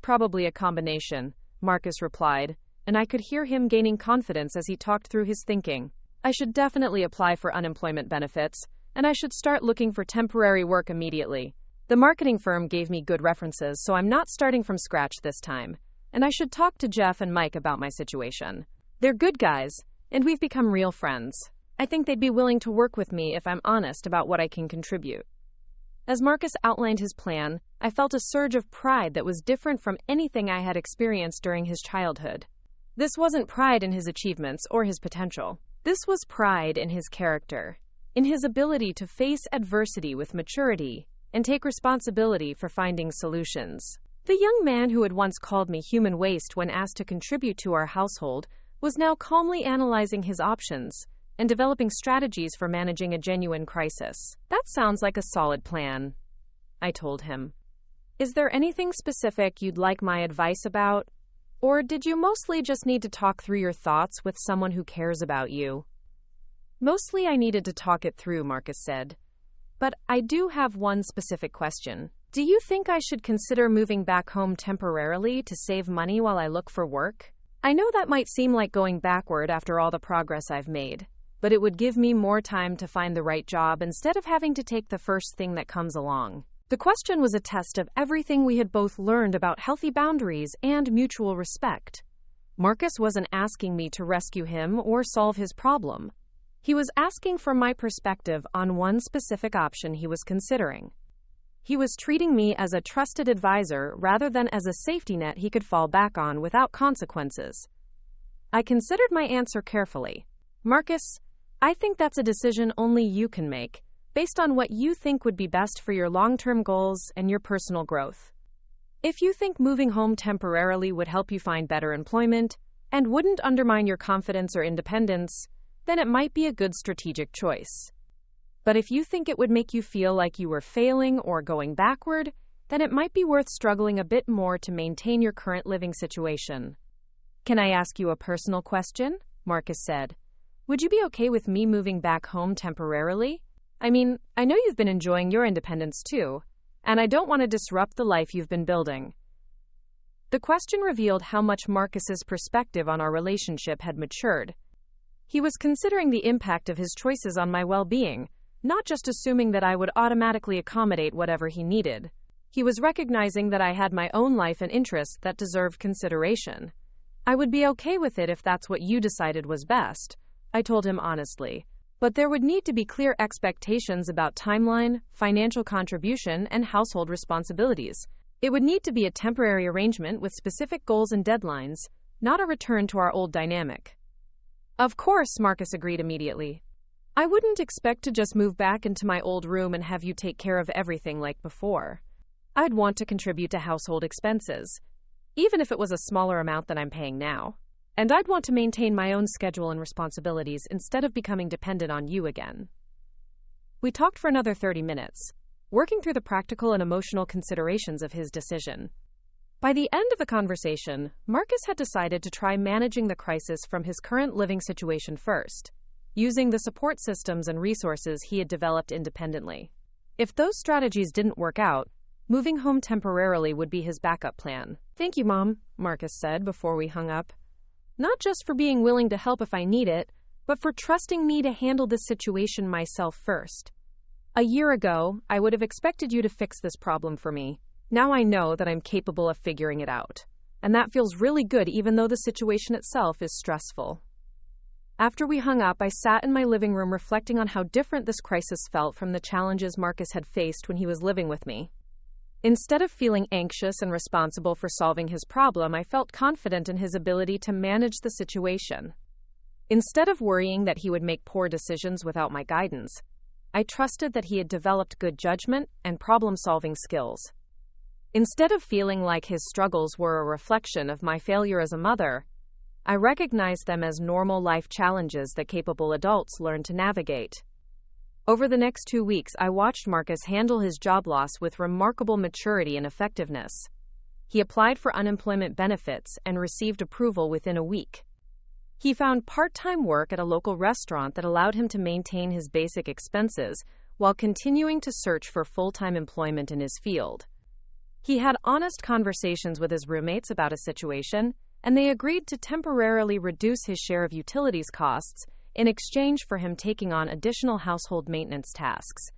"Probably a combination," Marcus replied, and I could hear him gaining confidence as he talked through his thinking. "I should definitely apply for unemployment benefits, and I should start looking for temporary work immediately. The marketing firm gave me good references, so I'm not starting from scratch this time. And I should talk to Jeff and Mike about my situation. They're good guys, and we've become real friends. I think they'd be willing to work with me if I'm honest about what I can contribute." As Marcus outlined his plan, I felt a surge of pride that was different from anything I had experienced during his childhood. This wasn't pride in his achievements or his potential. This was pride in his character, in his ability to face adversity with maturity and take responsibility for finding solutions. The young man who had once called me human waste when asked to contribute to our household was now calmly analyzing his options and developing strategies for managing a genuine crisis. "That sounds like a solid plan," I told him. "Is there anything specific you'd like my advice about? Or did you mostly just need to talk through your thoughts with someone who cares about you?" "Mostly I needed to talk it through," Marcus said. "But I do have one specific question. Do you think I should consider moving back home temporarily to save money while I look for work? I know that might seem like going backward after all the progress I've made, but it would give me more time to find the right job instead of having to take the first thing that comes along." The question was a test of everything we had both learned about healthy boundaries and mutual respect. Marcus wasn't asking me to rescue him or solve his problem. He was asking for my perspective on one specific option he was considering. He was treating me as a trusted advisor rather than as a safety net he could fall back on without consequences. I considered my answer carefully. "Marcus, I think that's a decision only you can make, based on what you think would be best for your long-term goals and your personal growth. If you think moving home temporarily would help you find better employment and wouldn't undermine your confidence or independence, then it might be a good strategic choice. But if you think it would make you feel like you were failing or going backward, then it might be worth struggling a bit more to maintain your current living situation." "Can I ask you a personal question?" Marcus said. "Would you be okay with me moving back home temporarily? I mean, I know you've been enjoying your independence too, and I don't want to disrupt the life you've been building." The question revealed how much Marcus's perspective on our relationship had matured. He was considering the impact of his choices on my well-being, not just assuming that I would automatically accommodate whatever he needed. He was recognizing that I had my own life and interests that deserved consideration. "I would be okay with it if that's what you decided was best," I told him honestly. But there would need to be clear expectations about timeline, financial contribution, and household responsibilities. It would need to be a temporary arrangement with specific goals and deadlines, not a return to our old dynamic. Of course, Marcus agreed immediately. I wouldn't expect to just move back into my old room and have you take care of everything like before. I'd want to contribute to household expenses, even if it was a smaller amount than I'm paying now. And I'd want to maintain my own schedule and responsibilities instead of becoming dependent on you again. We talked for another 30 minutes, working through the practical and emotional considerations of his decision. By the end of the conversation, Marcus had decided to try managing the crisis from his current living situation first, using the support systems and resources he had developed independently. If those strategies didn't work out, moving home temporarily would be his backup plan. Thank you, Mom, Marcus said before we hung up. Not just for being willing to help if I need it, but for trusting me to handle this situation myself first. A year ago, I would have expected you to fix this problem for me. Now I know that I'm capable of figuring it out. And that feels really good even though the situation itself is stressful. After we hung up, I sat in my living room reflecting on how different this crisis felt from the challenges Marcus had faced when he was living with me. Instead of feeling anxious and responsible for solving his problem, I felt confident in his ability to manage the situation. Instead of worrying that he would make poor decisions without my guidance, I trusted that he had developed good judgment and problem-solving skills. Instead of feeling like his struggles were a reflection of my failure as a mother, I recognized them as normal life challenges that capable adults learn to navigate. Over the next 2 weeks, I watched Marcus handle his job loss with remarkable maturity and effectiveness. He applied for unemployment benefits and received approval within a week. He found part-time work at a local restaurant that allowed him to maintain his basic expenses while continuing to search for full-time employment in his field. He had honest conversations with his roommates about a situation, and they agreed to temporarily reduce his share of utilities costs in exchange for him taking on additional household maintenance tasks.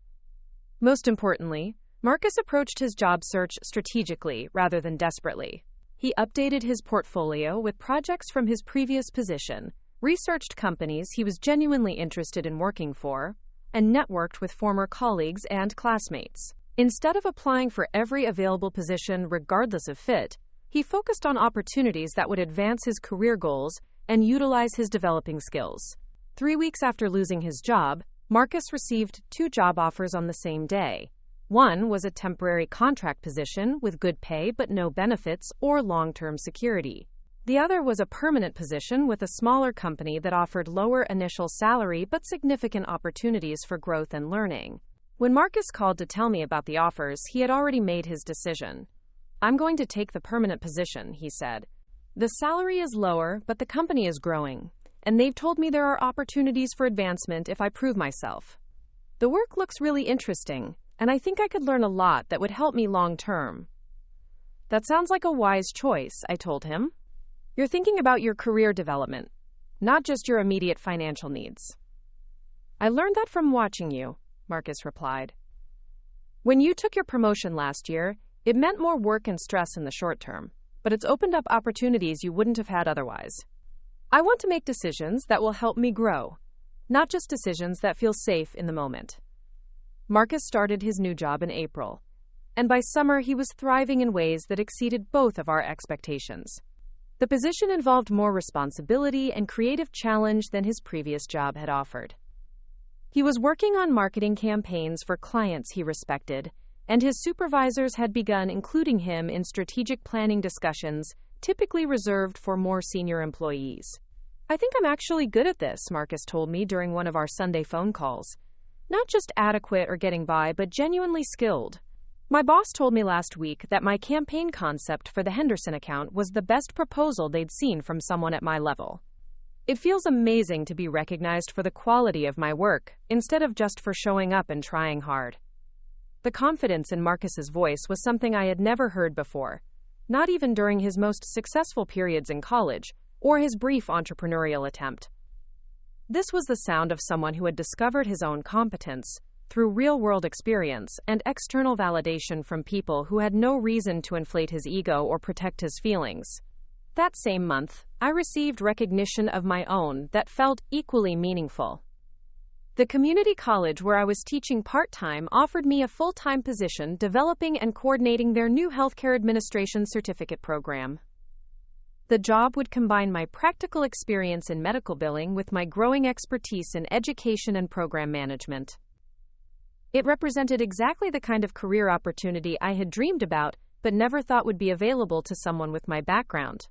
Most importantly, Marcus approached his job search strategically rather than desperately. He updated his portfolio with projects from his previous position, researched companies he was genuinely interested in working for, and networked with former colleagues and classmates. Instead of applying for every available position regardless of fit, he focused on opportunities that would advance his career goals and utilize his developing skills. 3 weeks after losing his job, Marcus received 2 job offers on the same day. One was a temporary contract position with good pay but no benefits or long-term security. The other was a permanent position with a smaller company that offered lower initial salary but significant opportunities for growth and learning. When Marcus called to tell me about the offers, he had already made his decision. I'm going to take the permanent position, he said. The salary is lower, but the company is growing, and they've told me there are opportunities for advancement if I prove myself. The work looks really interesting, and I think I could learn a lot that would help me long term. That sounds like a wise choice, I told him. You're thinking about your career development, not just your immediate financial needs. I learned that from watching you, Marcus replied. When you took your promotion last year, it meant more work and stress in the short term, but it's opened up opportunities you wouldn't have had otherwise. I want to make decisions that will help me grow, not just decisions that feel safe in the moment. Marcus started his new job in April, and by summer he was thriving in ways that exceeded both of our expectations. The position involved more responsibility and creative challenge than his previous job had offered. He was working on marketing campaigns for clients he respected, and his supervisors had begun including him in strategic planning discussions typically reserved for more senior employees. I think I'm actually good at this, Marcus told me during one of our Sunday phone calls. Not just adequate or getting by, but genuinely skilled. My boss told me last week that my campaign concept for the Henderson account was the best proposal they'd seen from someone at my level. It feels amazing to be recognized for the quality of my work, instead of just for showing up and trying hard. The confidence in Marcus's voice was something I had never heard before, not even during his most successful periods in college or his brief entrepreneurial attempt. This was the sound of someone who had discovered his own competence through real-world experience and external validation from people who had no reason to inflate his ego or protect his feelings. That same month, I received recognition of my own that felt equally meaningful. The community college where I was teaching part-time offered me a full-time position developing and coordinating their new healthcare administration certificate program. The job would combine my practical experience in medical billing with my growing expertise in education and program management. It represented exactly the kind of career opportunity I had dreamed about, but never thought would be available to someone with my background.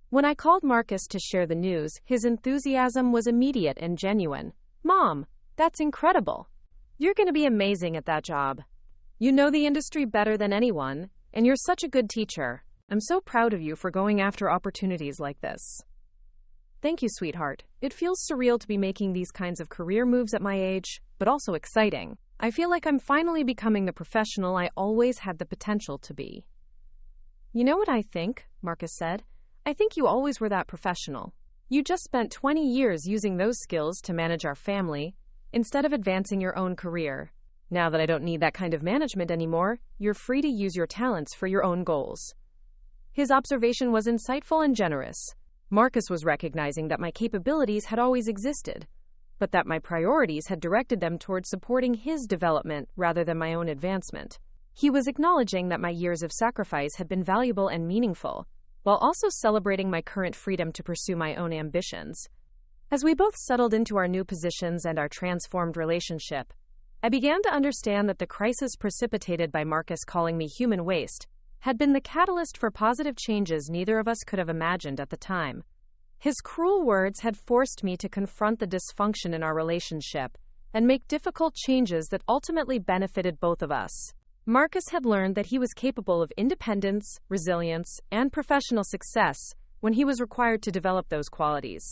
When I called Marcus to share the news, his enthusiasm was immediate and genuine. "Mom, that's incredible. You're going to be amazing at that job. You know the industry better than anyone, and you're such a good teacher. I'm so proud of you for going after opportunities like this." "Thank you, sweetheart. It feels surreal to be making these kinds of career moves at my age, but also exciting. I feel like I'm finally becoming the professional I always had the potential to be." "You know what I think?" Marcus said. "I think you always were that professional. You just spent 20 years using those skills to manage our family, instead of advancing your own career. Now that I don't need that kind of management anymore, you're free to use your talents for your own goals." His observation was insightful and generous. Marcus was recognizing that my capabilities had always existed, but that my priorities had directed them towards supporting his development rather than my own advancement. He was acknowledging that my years of sacrifice had been valuable and meaningful, while also celebrating my current freedom to pursue my own ambitions. As we both settled into our new positions and our transformed relationship, I began to understand that the crisis precipitated by Marcus calling me human waste had been the catalyst for positive changes neither of us could have imagined at the time. His cruel words had forced me to confront the dysfunction in our relationship and make difficult changes that ultimately benefited both of us. Marcus had learned that he was capable of independence, resilience, and professional success when he was required to develop those qualities.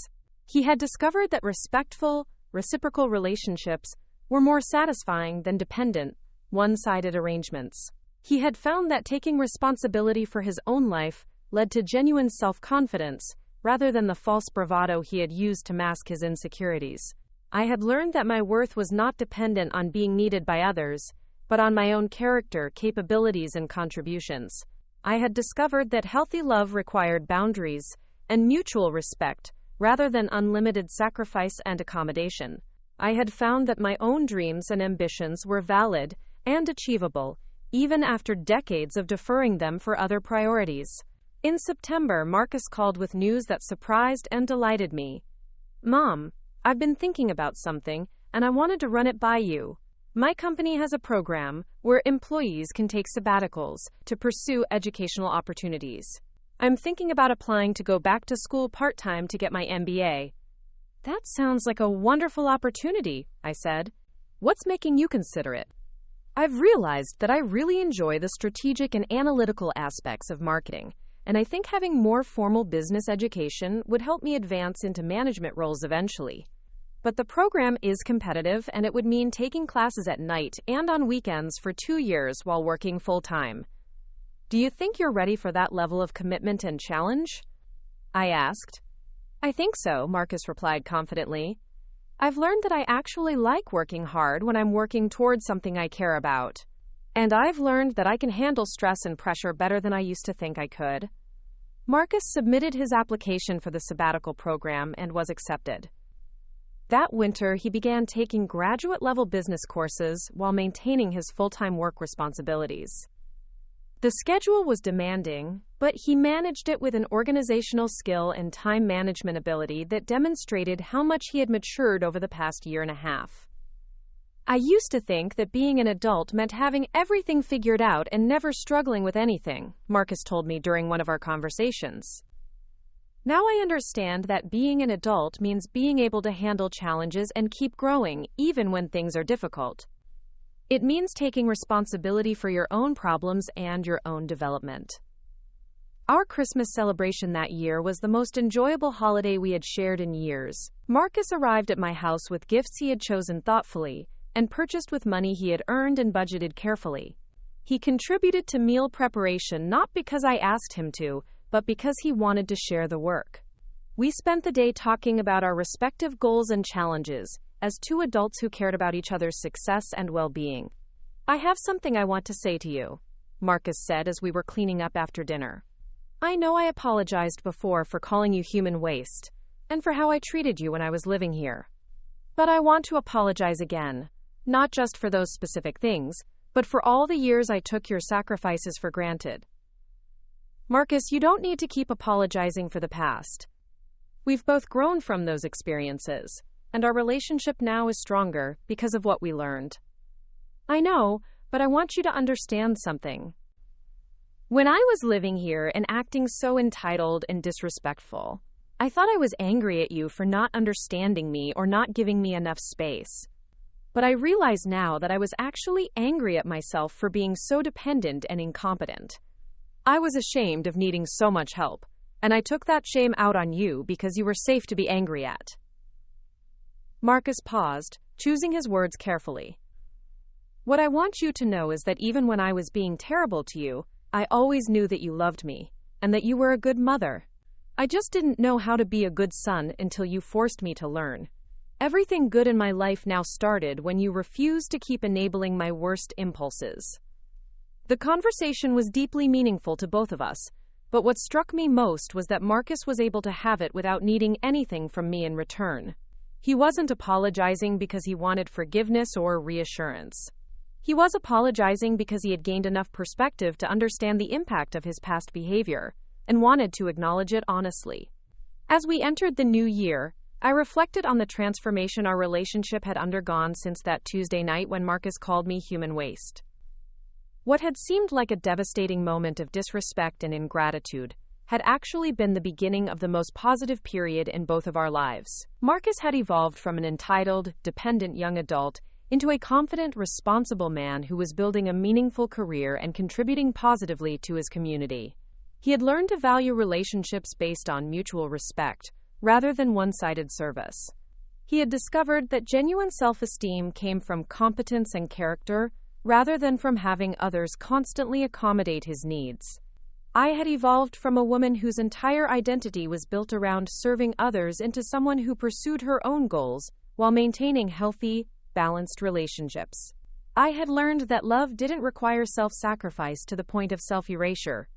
He had discovered that respectful, reciprocal relationships were more satisfying than dependent, one-sided arrangements. He had found that taking responsibility for his own life led to genuine self-confidence, rather than the false bravado he had used to mask his insecurities. I had learned that my worth was not dependent on being needed by others, but on my own character, capabilities, and contributions. I had discovered that healthy love required boundaries and mutual respect, rather than unlimited sacrifice and accommodation. I had found that my own dreams and ambitions were valid and achievable, even after decades of deferring them for other priorities. In September, Marcus called with news that surprised and delighted me. "Mom, I've been thinking about something, and I wanted to run it by you. My company has a program where employees can take sabbaticals to pursue educational opportunities. I'm thinking about applying to go back to school part-time to get my MBA." "That sounds like a wonderful opportunity," I said. "What's making you consider it?" "I've realized that I really enjoy the strategic and analytical aspects of marketing, and I think having more formal business education would help me advance into management roles eventually. But the program is competitive, and it would mean taking classes at night and on weekends for 2 years while working full-time. Do you think you're ready for that level of commitment and challenge?" I asked. "I think so," Marcus replied confidently. "I've learned that I actually like working hard when I'm working towards something I care about. And I've learned that I can handle stress and pressure better than I used to think I could." Marcus submitted his application for the sabbatical program and was accepted. That winter, he began taking graduate-level business courses while maintaining his full-time work responsibilities. The schedule was demanding, but he managed it with an organizational skill and time management ability that demonstrated how much he had matured over the past year and a half. "I used to think that being an adult meant having everything figured out and never struggling with anything," Marcus told me during one of our conversations. "Now I understand that being an adult means being able to handle challenges and keep growing, even when things are difficult. It means taking responsibility for your own problems and your own development." Our Christmas celebration that year was the most enjoyable holiday we had shared in years. Marcus arrived at my house with gifts he had chosen thoughtfully and purchased with money he had earned and budgeted carefully. He contributed to meal preparation not because I asked him to, but because he wanted to share the work. We spent the day talking about our respective goals and challenges, as two adults who cared about each other's success and well-being. "I have something I want to say to you," Marcus said as we were cleaning up after dinner. "I know I apologized before for calling you human waste, and for how I treated you when I was living here. But I want to apologize again, not just for those specific things, but for all the years I took your sacrifices for granted. Marcus, you don't need to keep apologizing for the past. We've both grown from those experiences, and our relationship now is stronger because of what we learned. I know, but I want you to understand something. When I was living here and acting so entitled and disrespectful, I thought I was angry at you for not understanding me or not giving me enough space. But I realize now that I was actually angry at myself for being so dependent and incompetent. I was ashamed of needing so much help, and I took that shame out on you because you were safe to be angry at. Marcus paused, choosing his words carefully. What I want you to know is that even when I was being terrible to you, I always knew that you loved me, and that you were a good mother. I just didn't know how to be a good son until you forced me to learn. Everything good in my life now started when you refused to keep enabling my worst impulses. The conversation was deeply meaningful to both of us, but what struck me most was that Marcus was able to have it without needing anything from me in return. He wasn't apologizing because he wanted forgiveness or reassurance. He was apologizing because he had gained enough perspective to understand the impact of his past behavior and wanted to acknowledge it honestly. As we entered the new year, I reflected on the transformation our relationship had undergone since that Tuesday night when Marcus called me human waste. What had seemed like a devastating moment of disrespect and ingratitude had actually been the beginning of the most positive period in both of our lives. Marcus had evolved from an entitled, dependent young adult into a confident, responsible man who was building a meaningful career and contributing positively to his community. He had learned to value relationships based on mutual respect, rather than one-sided service. He had discovered that genuine self-esteem came from competence and character, rather than from having others constantly accommodate his needs. I had evolved from a woman whose entire identity was built around serving others into someone who pursued her own goals while maintaining healthy, balanced relationships. I had learned that love didn't require self-sacrifice to the point of self-erasure.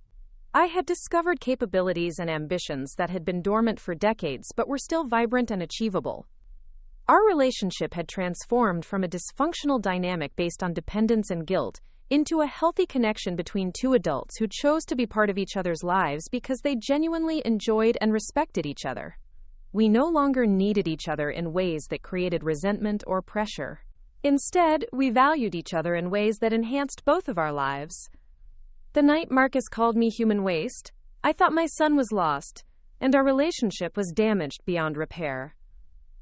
I had discovered capabilities and ambitions that had been dormant for decades but were still vibrant and achievable. Our relationship had transformed from a dysfunctional dynamic based on dependence and guilt into a healthy connection between two adults who chose to be part of each other's lives because they genuinely enjoyed and respected each other. We no longer needed each other in ways that created resentment or pressure. Instead, we valued each other in ways that enhanced both of our lives. The night Marcus called me human waste, I thought my son was lost, and our relationship was damaged beyond repair.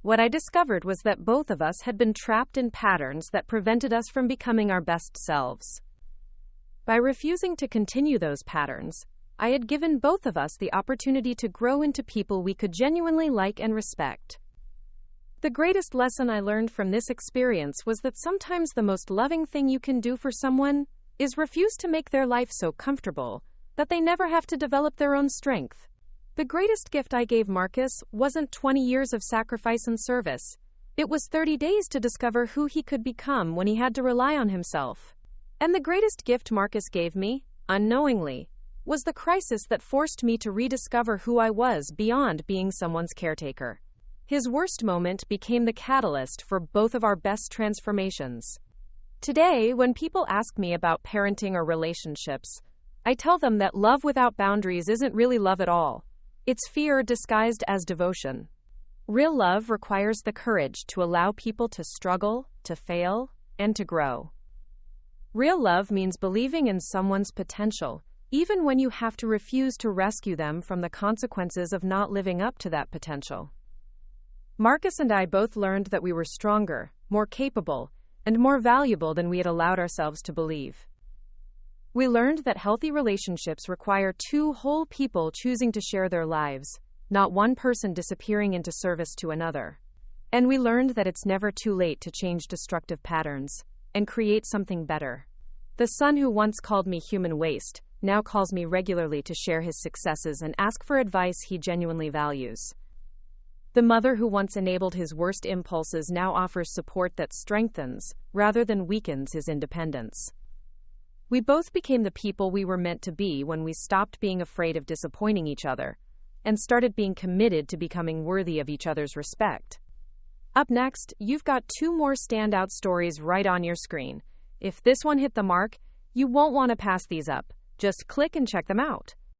What I discovered was that both of us had been trapped in patterns that prevented us from becoming our best selves. By refusing to continue those patterns, I had given both of us the opportunity to grow into people we could genuinely like and respect. The greatest lesson I learned from this experience was that sometimes the most loving thing you can do for someone is refuse to make their life so comfortable that they never have to develop their own strength. The greatest gift I gave Marcus wasn't 20 years of sacrifice and service. It was 30 days to discover who he could become when he had to rely on himself. And the greatest gift Marcus gave me, unknowingly, was the crisis that forced me to rediscover who I was beyond being someone's caretaker. His worst moment became the catalyst for both of our best transformations. Today, when people ask me about parenting or relationships, I tell them that love without boundaries isn't really love at all. It's fear disguised as devotion. Real love requires the courage to allow people to struggle, to fail, and to grow. Real love means believing in someone's potential, even when you have to refuse to rescue them from the consequences of not living up to that potential. Marcus and I both learned that we were stronger, more capable, and more valuable than we had allowed ourselves to believe. We learned that healthy relationships require two whole people choosing to share their lives, not one person disappearing into service to another. And we learned that it's never too late to change destructive patterns and create something better. The son who once called me human waste now calls me regularly to share his successes and ask for advice he genuinely values. The mother who once enabled his worst impulses now offers support that strengthens, rather than weakens, his independence. We both became the people we were meant to be when we stopped being afraid of disappointing each other and started being committed to becoming worthy of each other's respect. Up next, you've got two more standout stories right on your screen. If this one hit the mark, you won't want to pass these up. Just click and check them out.